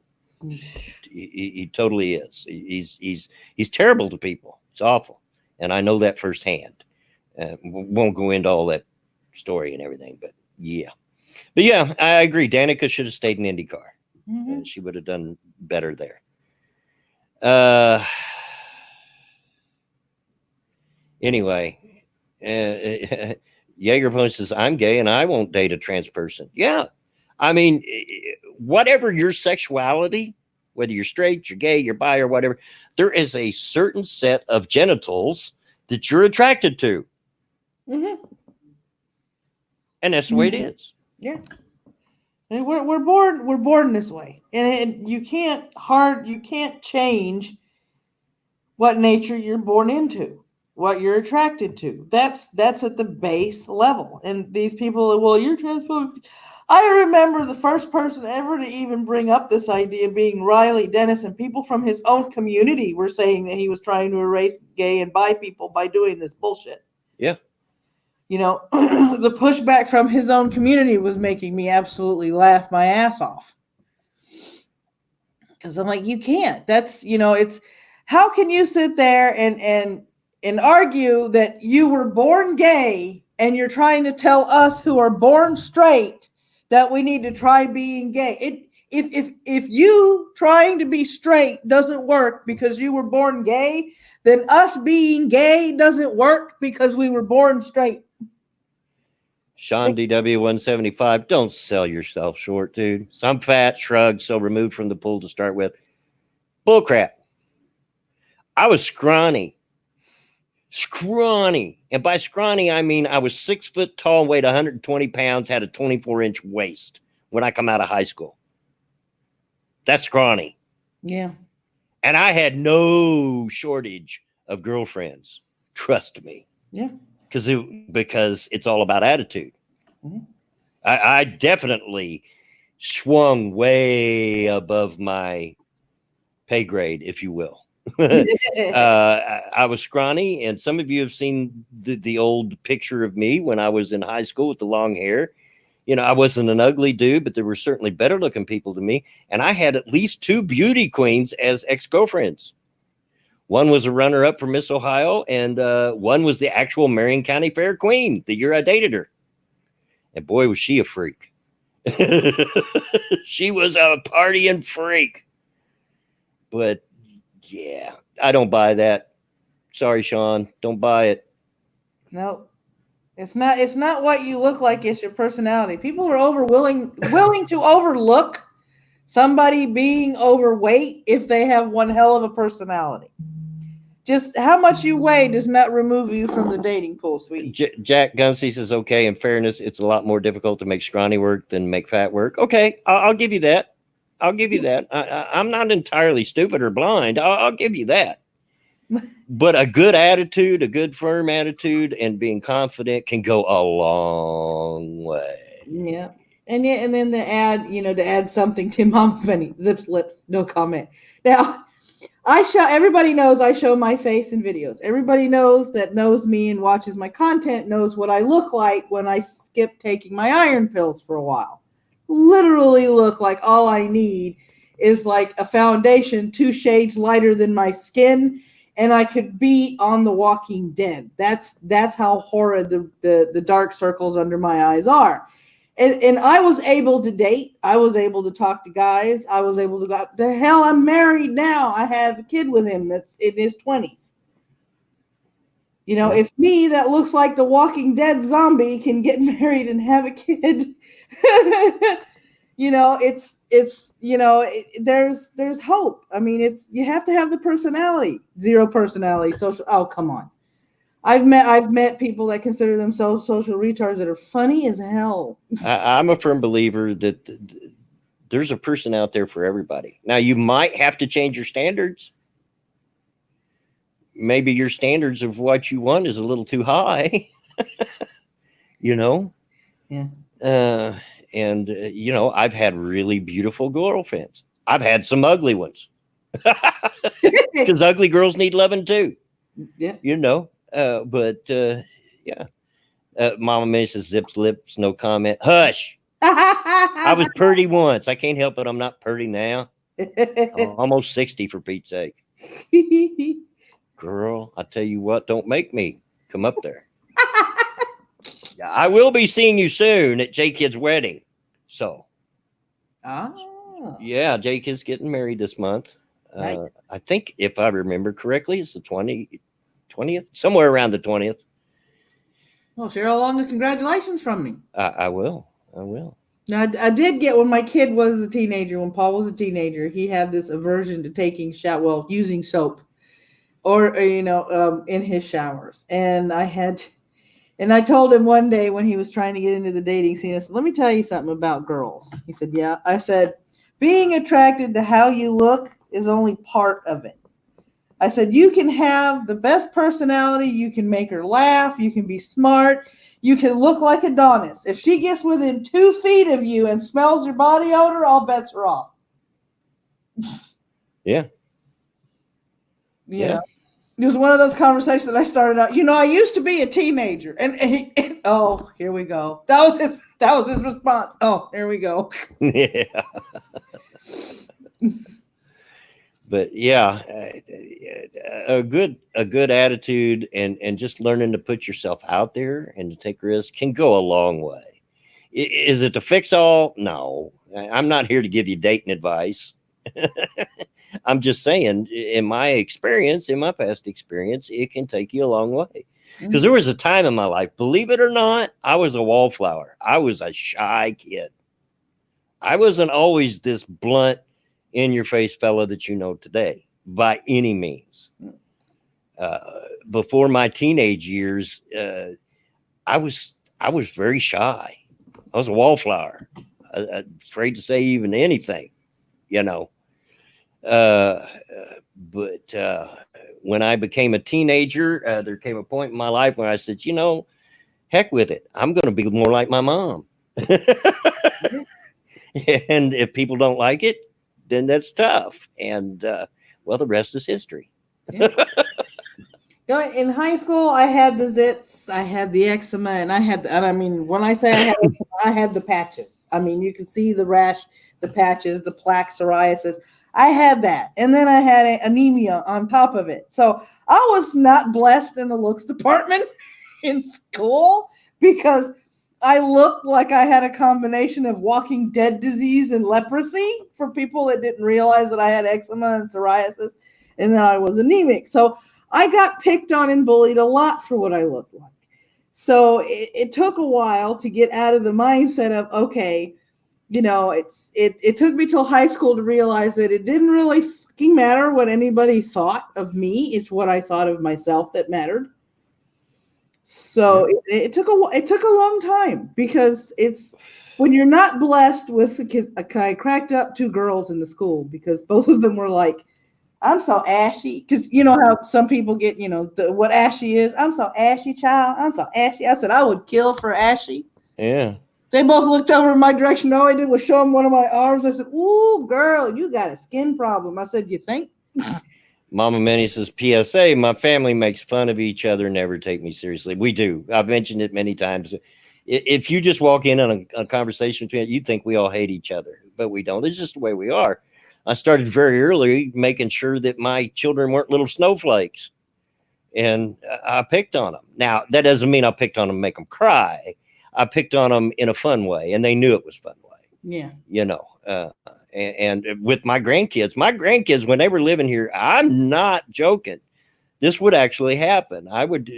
He totally is. He's terrible to people. It's awful, and I know that firsthand. Won't go into all that story and everything, but yeah, I agree. Danica should have stayed in IndyCar, and she would have done better there. Anyway, Jaeger says, I'm gay and I won't date a trans person. Yeah. I mean, whatever your sexuality, whether you're straight, you're gay, you're bi, or whatever, there is a certain set of genitals that you're attracted to. Mm-hmm. And that's the way it is. Yeah. And we're born this way. And you can't change what nature you're born into, what you're attracted to. That's at the base level. And these people, well, you're transphobic. I remember the first person ever to even bring up this idea being Riley Dennis, and people from his own community were saying that he was trying to erase gay and bi people by doing this bullshit. Yeah. You know, the pushback from his own community was making me absolutely laugh my ass off. Because I'm like, you can't. That's, it's, how can you sit there and argue that you were born gay and you're trying to tell us who are born straight that we need to try being gay? If you trying to be straight doesn't work because you were born gay, then us being gay doesn't work because we were born straight. Sean DW 175, don't sell yourself short, dude. Some fat, shrug, so removed from the pool to start with. Bullcrap. I was scrawny. And by scrawny, I mean I was 6 foot tall, weighed 120 pounds, had a 24-inch waist when I come out of high school. That's scrawny. Yeah. And I had no shortage of girlfriends. Trust me. Yeah. Because it's all about attitude. Mm-hmm. I definitely swung way above my pay grade, if you will. I was scrawny, and some of you have seen the old picture of me when I was in high school with the long hair. I wasn't an ugly dude, but there were certainly better looking people to me. And I had at least 2 beauty queens as ex-girlfriends. One was a runner-up for Miss Ohio, and one was the actual Marion County Fair queen the year I dated her. And boy, was she a freak. She was a partying freak. But yeah, I don't buy that. Sorry, Sean. Don't buy it. No. It's not what you look like, it's your personality. People are willing to overlook somebody being overweight if they have one hell of a personality. Just how much you weigh does not remove you from the dating pool, sweetie. Jack Gunsey says, okay, in fairness, it's a lot more difficult to make scrawny work than make fat work. Okay, I'll give you that. I'm not entirely stupid or blind. I'll give you that. But a good attitude, a good firm attitude, and being confident can go a long way. Yeah. And then to add something to Mama Penny, zips lips, no comment. Now, everybody knows I show my face in videos. Everybody knows me and watches my content knows what I look like when I skip taking my iron pills for a while. Literally look like all I need is like a foundation 2 shades lighter than my skin, and I could be on The Walking Dead. That's how horrid the dark circles under my eyes are. And I was able to date. I was able to talk to guys. I was able to go. The hell, I'm married now. I have a kid with him that's in his 20s. You know, if me that looks like the Walking Dead zombie can get married and have a kid, you know, there's hope. I mean, you have to have the personality. Zero personality, social. Oh, come on. I've met people that consider themselves social retards that are funny as hell. I'm a firm believer that there's a person out there for everybody. Now, you might have to change your standards. Maybe your standards of what you want is a little too high, you know? Yeah. You know, I've had really beautiful girlfriends. I've had some ugly ones because ugly girls need loving too. Yeah. You know, yeah. Mama May says zips lips, no comment. Hush. I was pretty once. I can't help it. I'm not pretty now. I'm almost 60 for Pete's sake. Girl, I tell you what, don't make me come up there. I will be seeing you soon at J Kid's wedding. So, yeah, J Kid's getting married this month. Nice. I think if I remember correctly, it's the 20th, somewhere around the 20th. Well, share along the congratulations from me. I will. Now, I did get when my kid was a teenager, when Paul was a teenager, he had this aversion to taking using soap or in his showers. And I told him one day when he was trying to get into the dating scene, I said, let me tell you something about girls. He said, yeah. I said, being attracted to how you look is only part of it. I said, you can have the best personality. You can make her laugh. You can be smart. You can look like Adonis. If she gets within 2 feet of you and smells your body odor, all bets are off. Yeah. Yeah. It was one of those conversations that I started out. I used to be a teenager, and oh, here we go. That was his response. Oh, here we go. Yeah. But yeah, a good attitude and just learning to put yourself out there and to take risks can go a long way. Is it to fix all? No, I'm not here to give you dating advice. I'm just saying, in my past experience, it can take you a long way. Because there was a time in my life, believe it or not, I was a wallflower. I was a shy kid. I wasn't always this blunt, in-your-face fella that you know today, by any means. Before my teenage years, I was very shy. I was a wallflower, afraid to say even anything, But when I became a teenager, there came a point in my life when I said, heck with it. I'm going to be more like my mom. And if people don't like it, then that's tough. And well, the rest is history. Yeah. In high school, I had the zits, I had the eczema, and when I say I had the patches. I mean, you can see the rash, the patches, the plaque, psoriasis. I had that. And then I had anemia on top of it. So I was not blessed in the looks department in school because I looked like I had a combination of Walking Dead disease and leprosy for people that didn't realize that I had eczema and psoriasis and that I was anemic. So I got picked on and bullied a lot for what I looked like. So it took a while to get out of the mindset of, okay, it took me till high school to realize that it didn't really fucking matter what anybody thought of me. It's what I thought of myself that mattered. So it took a long time because it's when you're not blessed with the kids. I cracked up 2 girls in the school because both of them were like, I'm so ashy. Because you know how some people get, what ashy is. I'm so ashy, child. I'm so ashy. I said, I would kill for ashy. Yeah. They both looked over in my direction. All I did was show them one of my arms. I said, ooh, girl, you got a skin problem. I said, you think? Mama Minnie says, PSA, my family makes fun of each other and never take me seriously. We do. I've mentioned it many times. If you just walk in on a conversation, you'd think we all hate each other, but we don't. It's just the way we are. I started very early making sure that my children weren't little snowflakes. And I picked on them. Now, that doesn't mean I picked on them to make them cry. I picked on them in a fun way, and they knew it was fun way. Yeah. You know, and with my grandkids, when they were living here, I'm not joking. This would actually happen. I would,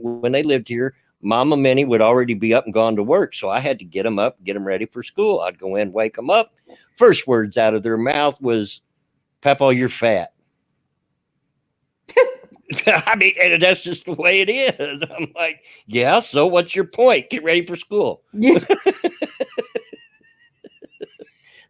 when they lived here, Mama Minnie would already be up and gone to work. So I had to get them up, get them ready for school. I'd go in, wake them up. First words out of their mouth was, Papa, you're fat. I mean, and that's just the way it is. I'm like, yeah, so what's your point? Get ready for school. Yeah.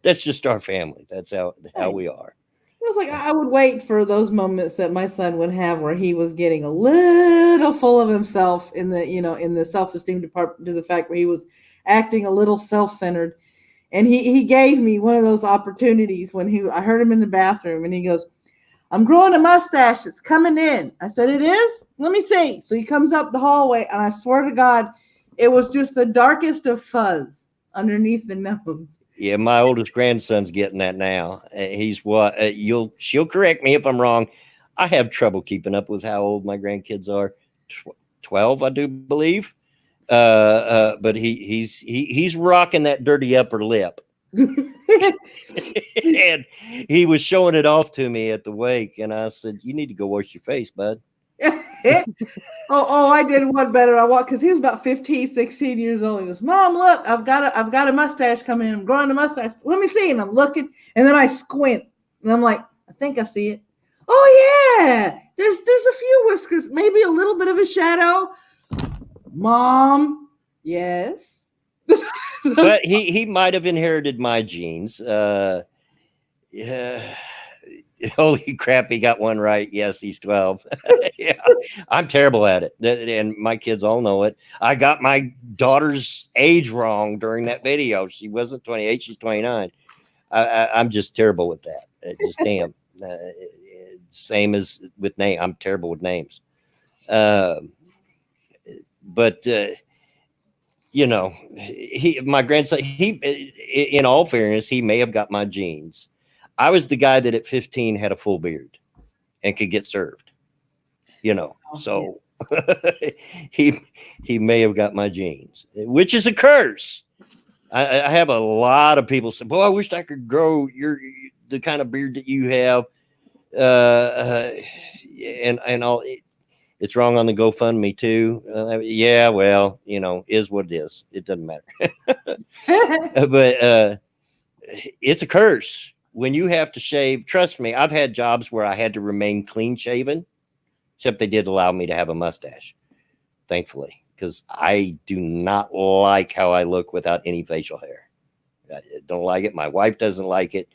That's just our family. That's how we are. It was like I would wait for those moments that my son would have where he was getting a little full of himself in the self-esteem department, to the fact where he was acting a little self-centered. And he gave me one of those opportunities when I heard him in the bathroom and he goes, I'm growing a mustache. It's coming in. I said, it is? Let me see. So he comes up the hallway, and I swear to God, it was just the darkest of fuzz underneath the nose. Yeah, my oldest grandson's getting that now. He's what? She'll correct me if I'm wrong. I have trouble keeping up with how old my grandkids are. 12, I do believe. But he's rocking that dirty upper lip. And he was showing it off to me at the wake, and I said, you need to go wash your face, bud. I did one better. I walked, because he was about 15, 16 years old. He goes, Mom, look, I've got a mustache coming in. I'm growing a mustache. Let me see. And I'm looking, and then I squint, and I'm like, I think I see it. Oh yeah, there's a few whiskers, maybe a little bit of a shadow. Mom, yes. But he might have inherited my genes. Yeah. Holy crap, he got one right. Yes, he's 12. Yeah, I'm terrible at it. And my kids all know it. I got my daughter's age wrong during that video. She wasn't 28, she's 29. I'm just terrible with that. Just damn. Same as with name. I'm terrible with names. But my grandson, in all fairness, he may have got my genes. I was the guy that at 15 had a full beard and could get served, so he may have got my genes, which is a curse. I have a lot of people say, boy, I wish I could grow the kind of beard that you have. And all, it's wrong on the GoFundMe too. Yeah, well, is what it is. It doesn't matter. But it's a curse when you have to shave. Trust me, I've had jobs where I had to remain clean shaven, except they did allow me to have a mustache, thankfully, because I do not like how I look without any facial hair. I don't like it. My wife doesn't like it.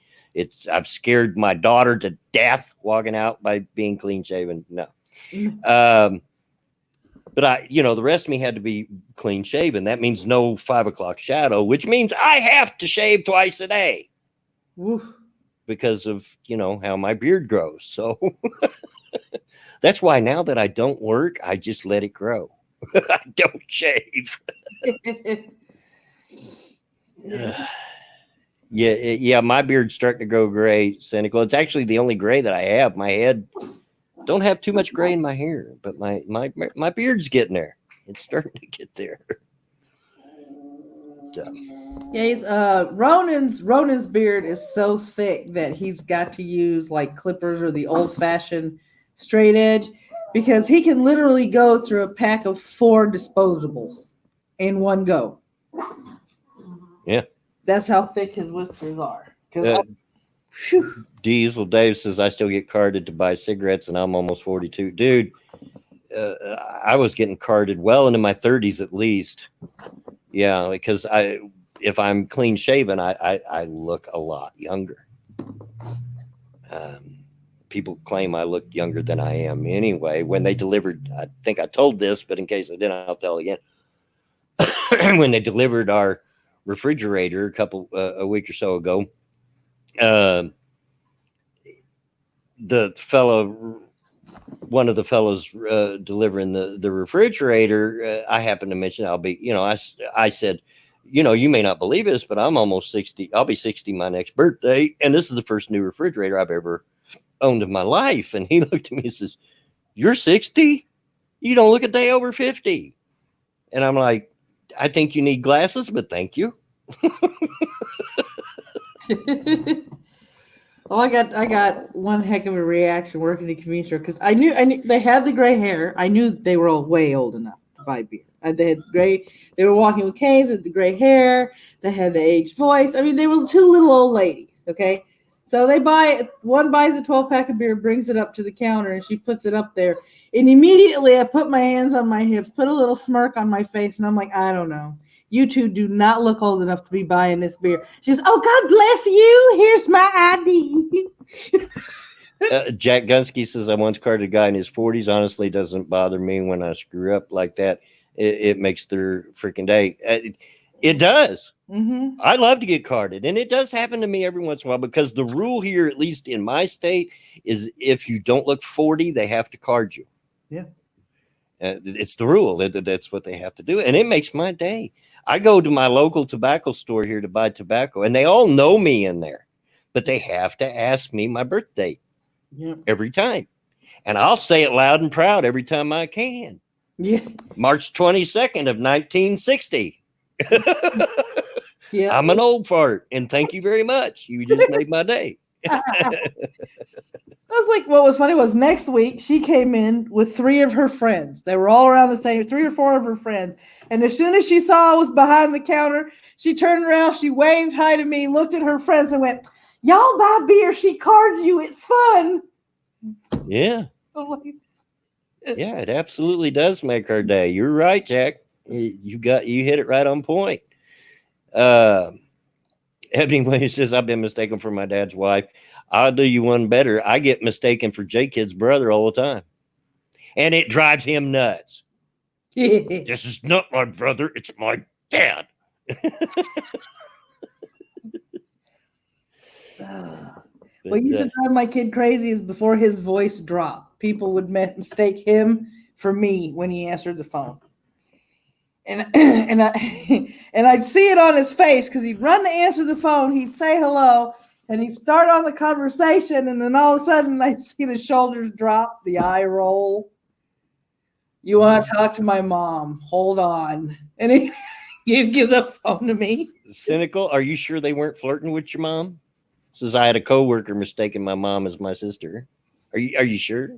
I've scared my daughter to death walking out by being clean shaven. No. But the rest of me had to be clean shaven. That means no 5 o'clock shadow, which means I have to shave twice a day. Oof. Because of, how my beard grows. So that's why now that I don't work, I just let it grow. I don't shave. Yeah, my beard's starting to grow gray, cynical. It's actually the only gray that I have. My head don't have too much gray in my hair, but my beard's getting there. It's starting to get there. Yeah, he's Ronan's beard is so thick that he's got to use like clippers or the old-fashioned straight edge, because he can literally go through a pack of 4 disposables in one go. Yeah. That's how thick his whiskers are. Diesel Dave says, I still get carded to buy cigarettes and I'm almost 42. Dude, I was getting carded well into my 30s at least. Yeah, because if I'm clean shaven, I look a lot younger. People claim I look younger than I am. Anyway, when they delivered, I think I told this, but in case I didn't, I'll tell again. When they delivered our refrigerator a week or so ago, one of the fellows delivering the refrigerator, I happened to mention I said, you may not believe this, but I'm almost 60. I'll be 60 my next birthday. And this is the first new refrigerator I've ever owned in my life. And he looked at me and says, "You're 60? You don't look a day over 50. And I'm like, "I think you need glasses, but thank you." Oh, I got one heck of a reaction working in the convenience store because I knew they had the gray hair. I knew they were all way old enough to buy beer. They had gray. They were walking with canes with the gray hair. They had the aged voice. I mean, they were two little old ladies. Okay, so one buys a 12-pack of beer, brings it up to the counter, and she puts it up there. And immediately, I put my hands on my hips, put a little smirk on my face, and I'm like, I don't know. You two do not look old enough to be buying this beer. She goes, "Oh, God bless you. Here's my ID." Jack Gunsky says, "I once carded a guy in his 40s. Honestly, doesn't bother me when I screw up like that. It makes their freaking day." It does. Mm-hmm. I love to get carded, and it does happen to me every once in a while because the rule here, at least in my state, is if you don't look 40, they have to card you. Yeah. It's the rule. That's what they have to do, and it makes my day. I go to my local tobacco store here to buy tobacco, and they all know me in there, but they have to ask me my birth date every time. And I'll say it loud and proud every time I can. Yeah. March 22nd of 1960. Yeah. I'm an old fart, and thank you very much. You just made my day. I was like, what was funny was next week she came in with 3 of her friends. They were all around the same, 3 or 4 of her friends. And as soon as she saw I was behind the counter, she turned around, she waved hi to me, looked at her friends, and went, "Y'all buy beer. She cards you. It's fun." Yeah. Yeah, it absolutely does make our day. You're right, Jack. You hit it right on point. Ebony Williams says, "I've been mistaken for my dad's wife. I'll do you one better. I get mistaken for J-Kid's brother all the time. And it drives him nuts." "This is not my brother. It's my dad." What used to drive my kid crazy is before his voice dropped, people would mistake him for me when he answered the phone. And I'd see it on his face because he'd run to answer the phone, he'd say hello, and he'd start on the conversation, and then all of a sudden I'd see the shoulders drop, the eye roll. "You want to talk to my mom? Hold on." And he'd give the phone to me. Cynical, are you sure they weren't flirting with your mom? Says, "I had a coworker mistaking my mom as my sister." Are you sure?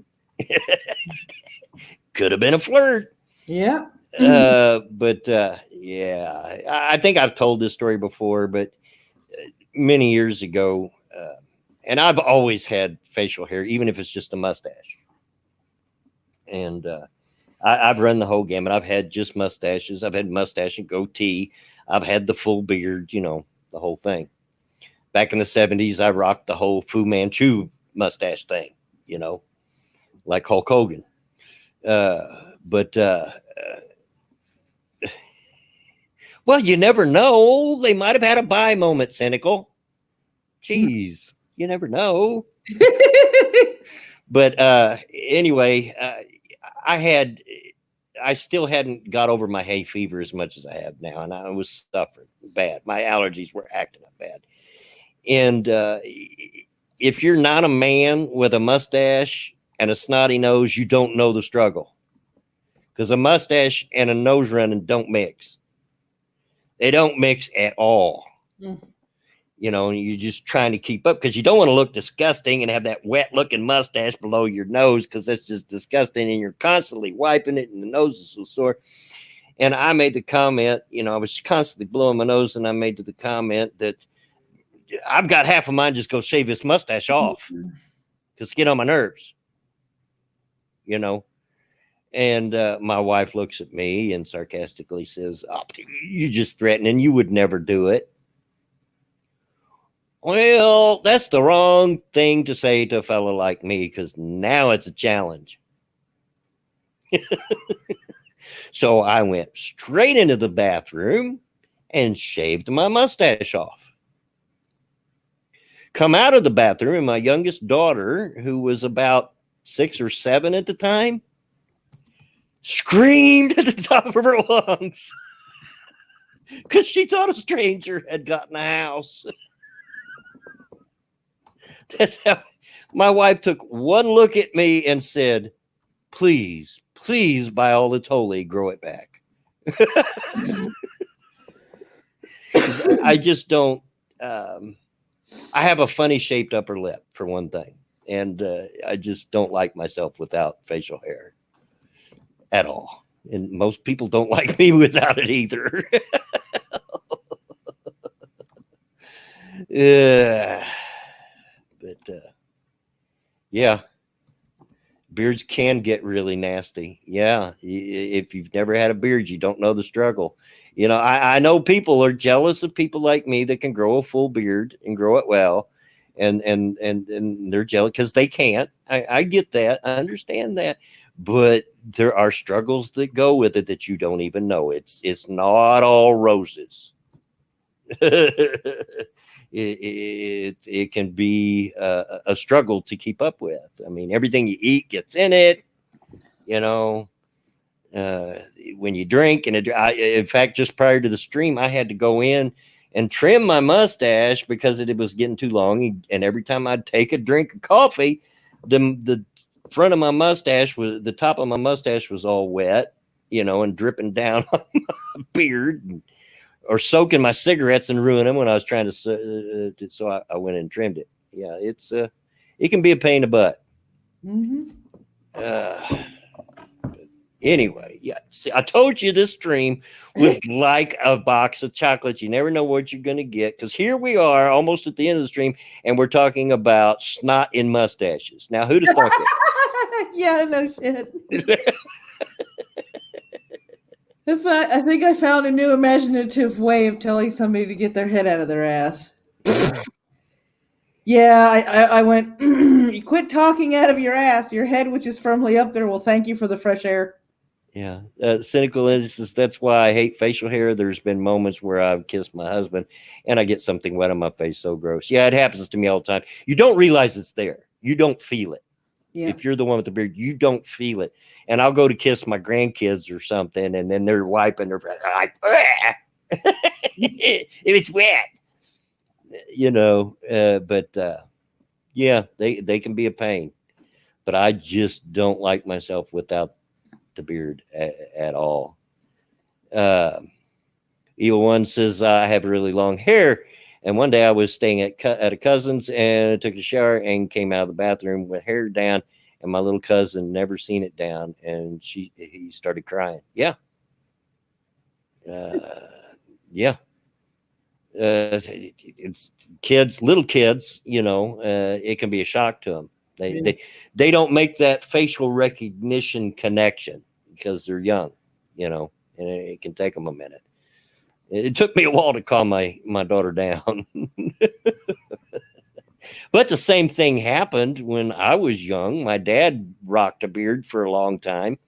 Could have been a flirt. Yeah. But yeah, I think I've told this story before, but many years ago, and I've always had facial hair, even if it's just a mustache. And I've run the whole gamut. I've had just mustaches. I've had mustache and goatee. I've had the full beard, the whole thing. Back in the 70s, I rocked the whole Fu Manchu mustache thing, like Hulk Hogan. But well, you never know. They might have had a buy moment, Cynical. Jeez, you never know. But anyway, I still hadn't got over my hay fever as much as I have now, and I was suffering bad. My allergies were acting up bad. And if you're not a man with a mustache and a snotty nose, you don't know the struggle. Because a mustache and a nose running don't mix. They don't mix at all. Mm. You're just trying to keep up because you don't want to look disgusting and have that wet looking mustache below your nose because that's just disgusting. And you're constantly wiping it and the nose is so sore. And I made the comment, I was constantly blowing my nose, and I made the comment that I've got half of mine just go shave this mustache off because it's getting on my nerves, And my wife looks at me and sarcastically says, "Oh, you're just threatening. You would never do it." Well, that's the wrong thing to say to a fellow like me because now it's a challenge. So I went straight into the bathroom and shaved my mustache off. Come out of the bathroom, and my youngest daughter, who was about 6 or 7 at the time, screamed at the top of her lungs. because she thought a stranger had gotten the house. That's how my wife took one look at me and said, please, please, by all that's holy, grow it back. I just don't. I have a funny shaped upper lip, for one thing. And I just don't like myself without facial hair at all. And most people don't like me without it either. Yeah. But yeah, beards can get really nasty. Yeah. If you've never had a beard, you don't know the struggle. You know, I know people are jealous of people like me that can grow a full beard and grow it well. And they're jealous because they can't. I get that. I understand that. But there are struggles that go with it that you don't even know. It's not all roses. It can be a struggle to keep up with. I mean, everything you eat gets in it, you know. When you drink, and in fact, just prior to the stream, I had to go in and trim my mustache because it was getting too long. And every time I'd take a drink of coffee, the front of my mustache was the top of my mustache was all wet, you know, and dripping down on my beard, or soaking my cigarettes and ruin them when I was trying to. So I went and trimmed it. Yeah, it can be a pain in the butt. Mm-hmm. Anyway, yeah. See, I told you this stream was like a box of chocolates. You never know what you're going to get, because here we are almost at the end of the stream, and we're talking about snot in mustaches. Now, who'd have thought that? Yeah, no shit. I think I found a new imaginative way of telling somebody to get their head out of their ass. Yeah, I went, you quit talking out of your ass. Your head, which is firmly up there, will thank you for the fresh air. Yeah. Cynical is that's why I hate facial hair. There's been moments where I've kissed my husband and I get something wet on my face. So gross. Yeah, it happens to me all the time. You don't realize it's there. You don't feel it. Yeah. If you're the one with the beard, you don't feel it. And I'll go to kiss my grandkids or something, and then they're wiping their like, it's wet. You know, but yeah, they can be a pain. But I just don't like myself without the beard at all. Evil One says I have really long hair, and one day I was staying at a cousin's and took a shower and came out of the bathroom with hair down, and my little cousin never seen it down, and he started crying. Yeah, yeah. It's kids, little kids. You know, it can be a shock to them. They don't make that facial recognition connection because they're young, you know, and it can take them a minute. It took me a while to calm my daughter down. But the same thing happened when I was young. My dad rocked a beard for a long time.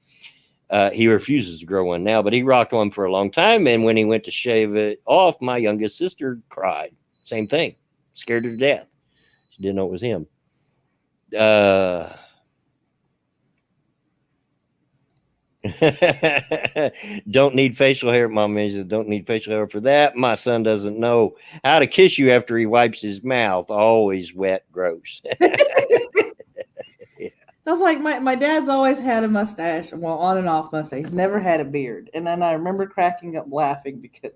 He refuses to grow one now, but he rocked one for a long time. And when he went to shave it off, my youngest sister cried. Same thing. Scared her to death. She didn't know it was him. Don't need facial hair. Mom says, don't need facial hair for that. My son doesn't know how to kiss you after he wipes his mouth. Always wet, gross. Yeah. I was like, my dad's always had a mustache, well, on and off mustache. He's never had a beard. And then I remember cracking up laughing because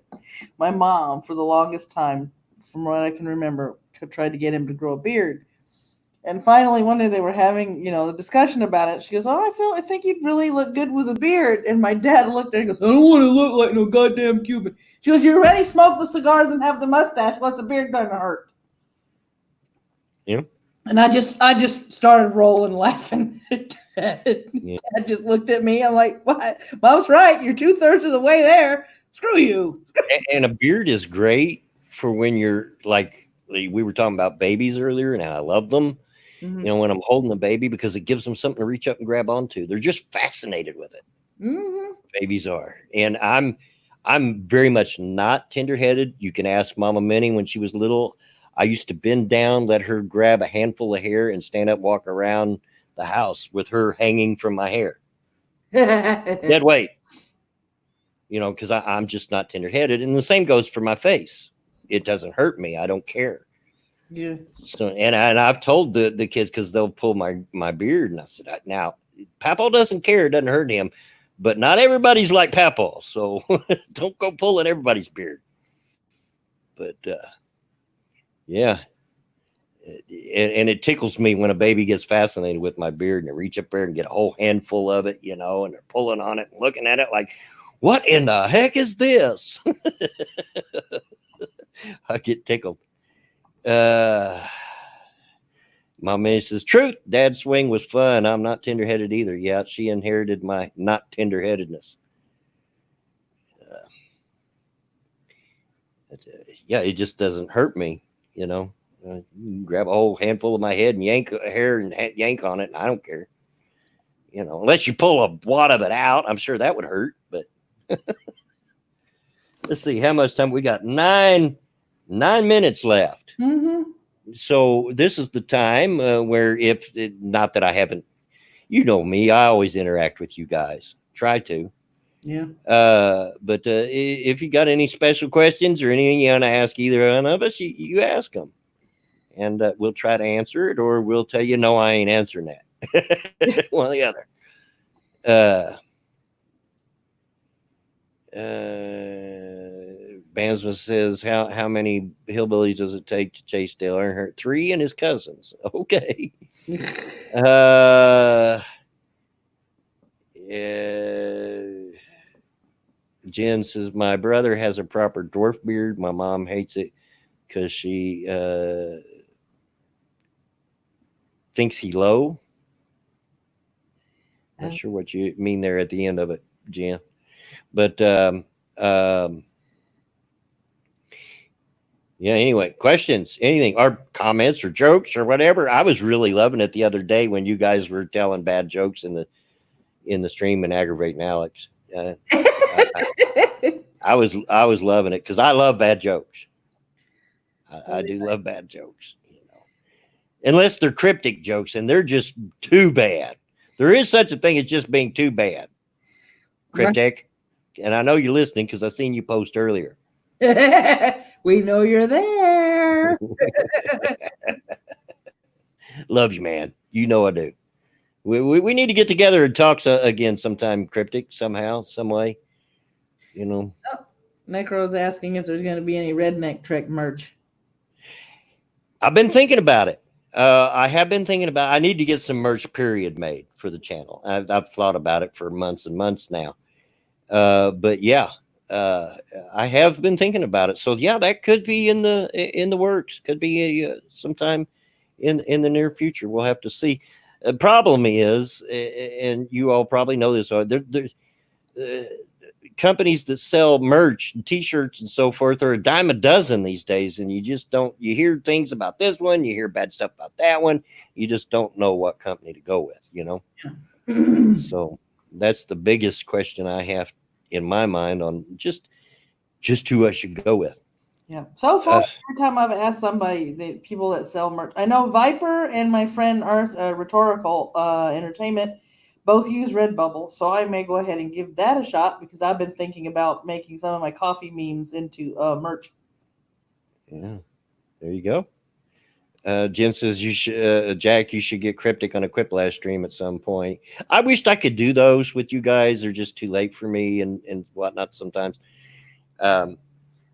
my mom, for the longest time, from what I can remember, tried to get him to grow a beard. And finally, one day they were having, a discussion about it. She goes, I think you'd really look good with a beard. And my dad looked at her and goes, I don't want to look like no goddamn Cuban. She goes, you already smoke the cigars and have the mustache. What's the beard gonna hurt? Yeah. And I just started rolling laughing. Dad just looked at me. I'm like, what? Mom's right. You're 2/3 of the way there. Screw you. And a beard is great for when you're like, we were talking about babies earlier and I love them. Mm-hmm. You know, when I'm holding a baby, because it gives them something to reach up and grab onto. They're just fascinated with it. Mm-hmm. Babies are. And I'm very much not tender-headed. You can ask Mama Minnie when she was little. I used to bend down, let her grab a handful of hair and stand up, walk around the house with her hanging from my hair. Dead weight. because I'm just not tender-headed. And the same goes for my face. It doesn't hurt me. I don't care. Yeah. So, and I've told the kids, because they'll pull my beard, and I said, now, Papaw doesn't care. It doesn't hurt him, but not everybody's like Papaw. So don't go pulling everybody's beard. But yeah. And it tickles me when a baby gets fascinated with my beard, and they reach up there and get a whole handful of it, and they're pulling on it and looking at it like, what in the heck is this? I get tickled. My man says, truth, Dad's swing was fun. I'm not tender-headed either. Yeah, she inherited my not tender-headedness. Yeah, it just doesn't hurt me, you grab a whole handful of my head and yank hair and yank on it, and I don't care. Unless you pull a wad of it out, I'm sure that would hurt. But let's see how much time we got. 9 minutes left. Mm-hmm. So this is the time where, not that I haven't, me, I always interact with you guys. Try to. Yeah. But if you got any special questions or anything you want to ask either one of us, you ask them, and we'll try to answer it, or we'll tell you, no, I ain't answering that. One or the other. Bansman says, how many hillbillies does it take to chase Dale Earnhardt? 3 and his cousins. Okay. Jen says, my brother has a proper dwarf beard. My mom hates it because she thinks he low. Not sure what you mean there at the end of it, Jen. But yeah, anyway, questions, anything, or comments or jokes or whatever. I was really loving it the other day when you guys were telling bad jokes in the stream and aggravating Alex. I was loving it because I love bad jokes. I do love bad jokes, unless they're cryptic jokes, and they're just too bad. There is such a thing as just being too bad. Cryptic. Right. And I know you're listening because I seen you post earlier. We know you're there. Love you, man. You know I do. We need to get together and talk again sometime, Cryptic, somehow, some way. Oh, Necro's asking if there's going to be any Redneck Trek merch. I've been thinking about it. I have been thinking about. I need to get some merch, period, made for the channel. I've thought about it for months and months now. But yeah, I have been thinking about it. So yeah, that could be in the works. Could be sometime in the near future. We'll have to see. The problem is, and you all probably know this, there's companies that sell merch and T-shirts and so forth are a dime a dozen these days, and you just don't. You hear things about this one, you hear bad stuff about that one. You just don't know what company to go with, Yeah. So that's the biggest question I have in my mind on just who I should go with. Yeah. So far, every time I've asked somebody, the people that sell merch, I know Viper and my friend Art Rhetorical Entertainment both use Redbubble, so I may go ahead and give that a shot because I've been thinking about making some of my coffee memes into merch. Yeah, there you go. Jen says you should, Jack, you should get Cryptic on a Quiplash stream at some point. I wished I could do those with you guys. They're just too late for me and whatnot sometimes.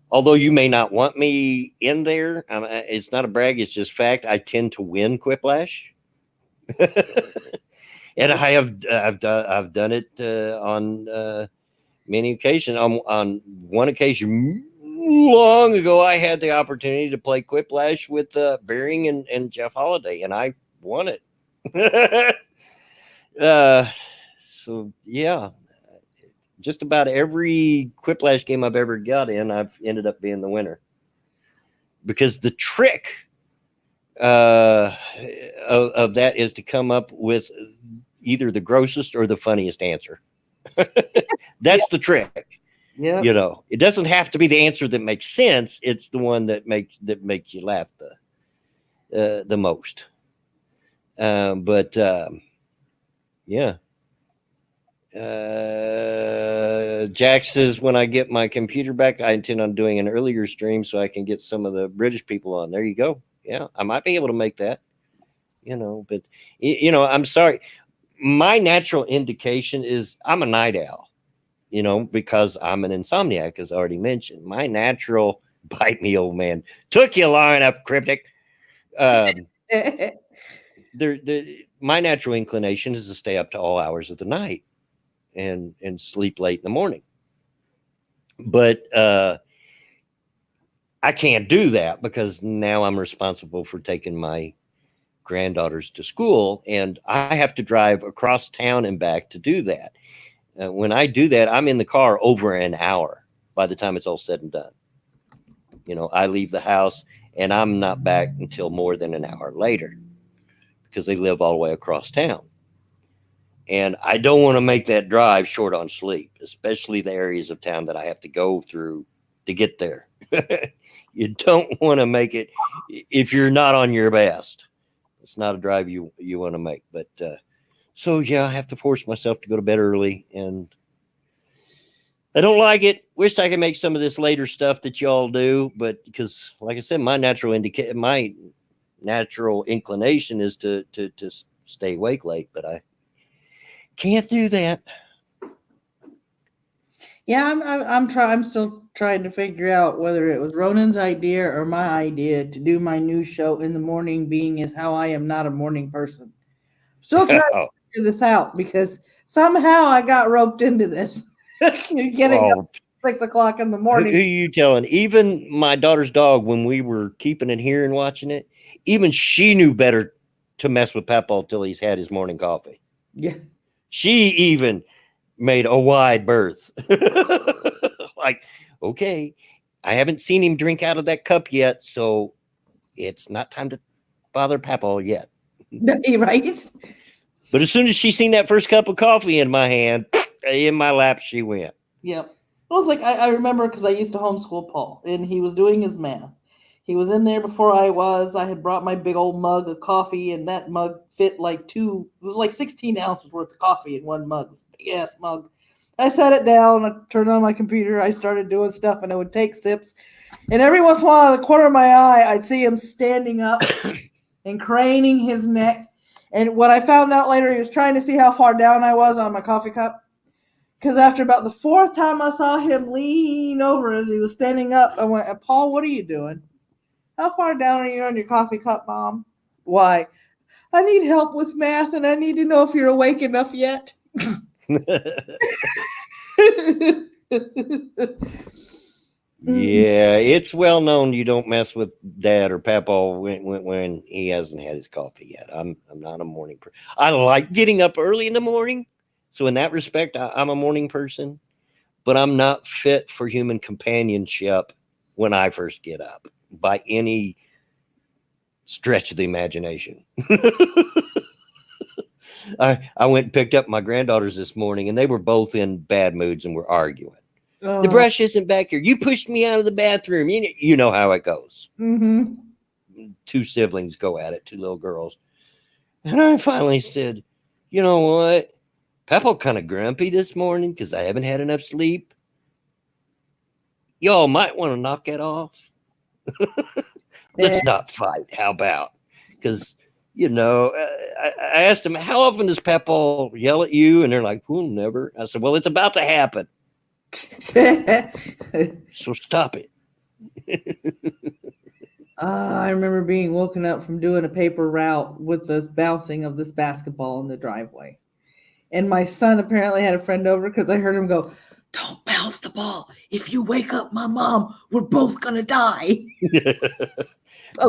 Although you may not want me in there, it's not a brag. It's just fact. I tend to win Quiplash. And I've done it on many occasions. On one occasion long ago, I had the opportunity to play Quiplash with Bearing and Jeff Holiday, and I won it. So yeah, just about every Quiplash game I've ever got in, I've ended up being the winner. Because the trick of that is to come up with either the grossest or the funniest answer. That's the trick. Yeah. It doesn't have to be the answer that makes sense. It's the one that makes you laugh the most. Yeah. Jack says, when I get my computer back, I intend on doing an earlier stream so I can get some of the British people on. There you go. Yeah, I might be able to make that. But I'm sorry. My natural indication is I'm a night owl. Because I'm an insomniac, as already mentioned. My natural bite me, old man. Took you long enough, cryptic. My natural inclination is to stay up to all hours of the night and sleep late in the morning. But I can't do that because now I'm responsible for taking my granddaughters to school, and I have to drive across town and back to do that. When I do that, I'm in the car over an hour by the time it's all said and done. I leave the house and I'm not back until more than an hour later because they live all the way across town. And I don't want to make that drive short on sleep, especially the areas of town that I have to go through to get there. You don't want to make it if you're not on your best. It's not a drive you want to make. But so, yeah, I have to force myself to go to bed early, and I don't like it. Wish I could make some of this later stuff that y'all do, but because, like I said, my natural inclination is to stay awake late, but I can't do that. Yeah, I'm still trying to figure out whether it was Ronan's idea or my idea to do my news show in the morning, being as how I am not a morning person. Still trying to figure this out because somehow I got roped into this. Getting up 6 o'clock in the morning. Who are you telling? Even my daughter's dog, when we were keeping it here and watching it, even she knew better to mess with Papa till he's had his morning coffee. Yeah. She even made a wide berth. Like, okay, I haven't seen him drink out of that cup yet, so it's not time to bother Papa yet. Right? But as soon as she seen that first cup of coffee in my hand, in my lap, she went. Yep. It was like, I remember because I used to homeschool Paul, and he was doing his math. He was in there before I was. I had brought my big old mug of coffee, and that mug fit it was like 16 ounces worth of coffee in one mug. It was a big ass mug. I set it down, I turned on my computer, I started doing stuff, and I would take sips. And every once in a while, out of the corner of my eye, I'd see him standing up and craning his neck. And what I found out later, he was trying to see how far down I was on my coffee cup. Because after about the fourth time I saw him lean over as he was standing up, I went, Paul, what are you doing? How far down are you on your coffee cup, Mom? Why? I need help with math, and I need to know if you're awake enough yet. Yeah, it's well known you don't mess with Dad or Papa when he hasn't had his coffee yet. I'm not a morning person. I like getting up early in the morning, so in that respect, I'm a morning person. But I'm not fit for human companionship when I first get up by any stretch of the imagination. I went and picked up my granddaughters this morning, and they were both in bad moods and were arguing. The brush isn't back here. You pushed me out of the bathroom. You know how it goes. Mm-hmm. Two siblings go at it, two little girls. And I finally said, you know what? Papa kind of grumpy this morning because I haven't had enough sleep. Y'all might want to knock it off. Let's not fight. How about? Because, I asked them, how often does Papa yell at you? And they're like, well, never. I said, well, it's about to happen. So stop it. I remember being woken up from doing a paper route with the bouncing of this basketball in the driveway. And my son apparently had a friend over because I heard him go, don't bounce the ball. If you wake up my mom, we're both going to die.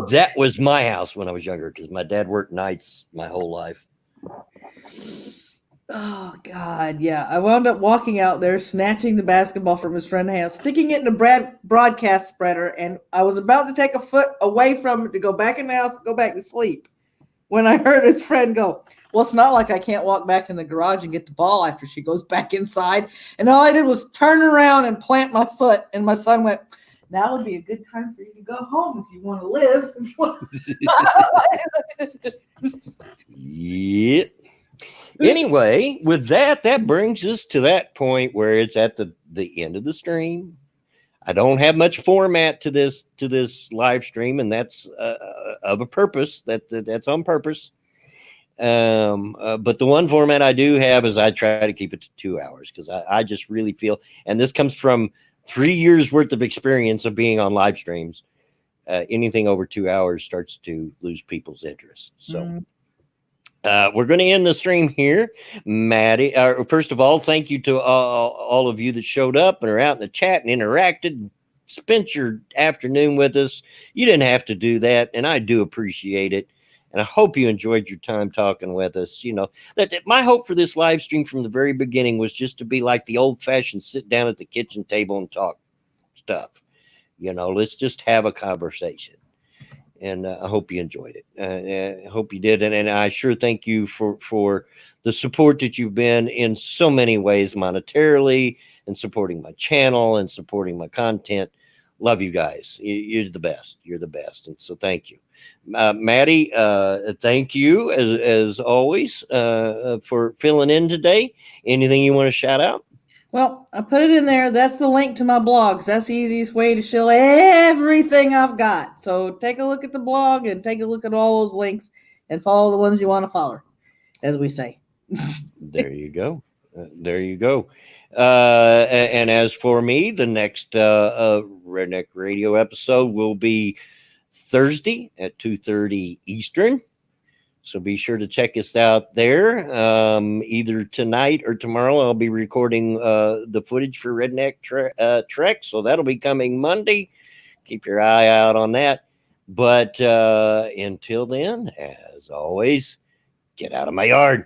That was my house when I was younger because my dad worked nights my whole life. Oh, God, yeah. I wound up walking out there, snatching the basketball from his friend's hand, sticking it in a broadcast spreader, and I was about to take a foot away from it to go back in the house, go back to sleep, when I heard his friend go, well, it's not like I can't walk back in the garage and get the ball after she goes back inside. And all I did was turn around and plant my foot, and my son went, now would be a good time for you to go home if you want to live. Yeah. Anyway, with that, that brings us to that point where it's at the end of the stream. I don't have much format to this live stream, and that's of a purpose. That's on purpose. But the one format I do have is I try to keep it to 2 hours because I just really feel, and this comes from 3 years worth of experience of being on live streams. Anything over 2 hours starts to lose people's interest. So. We're going to end the stream here, Maddie. First of all, thank you to all of you that showed up and are out in the chat and interacted, spent your afternoon with us. You didn't have to do that, and I do appreciate it. And I hope you enjoyed your time talking with us. You know, that my hope for this live stream from the very beginning was just to be like the old-fashioned sit down at the kitchen table and talk stuff. You know, let's just have a conversation. And I hope you enjoyed it. I hope you did, and I sure thank you for the support that you've been in so many ways, monetarily, and supporting my channel and supporting my content. Love you guys. You're the best. You're the best, and so thank you, Maddie. Thank you as always for filling in today. Anything you want to shout out? Well, I put it in there. That's the link to my blogs. That's the easiest way to show everything I've got. So take a look at the blog and take a look at all those links and follow the ones you want to follow, as we say. There you go. There you go. And as for me, the next Redneck Radio episode will be Thursday at 2:30 Eastern. So be sure to check us out there. Either tonight or tomorrow, I'll be recording the footage for Redneck Trek. So that'll be coming Monday. Keep your eye out on that. But until then, as always, get out of my yard.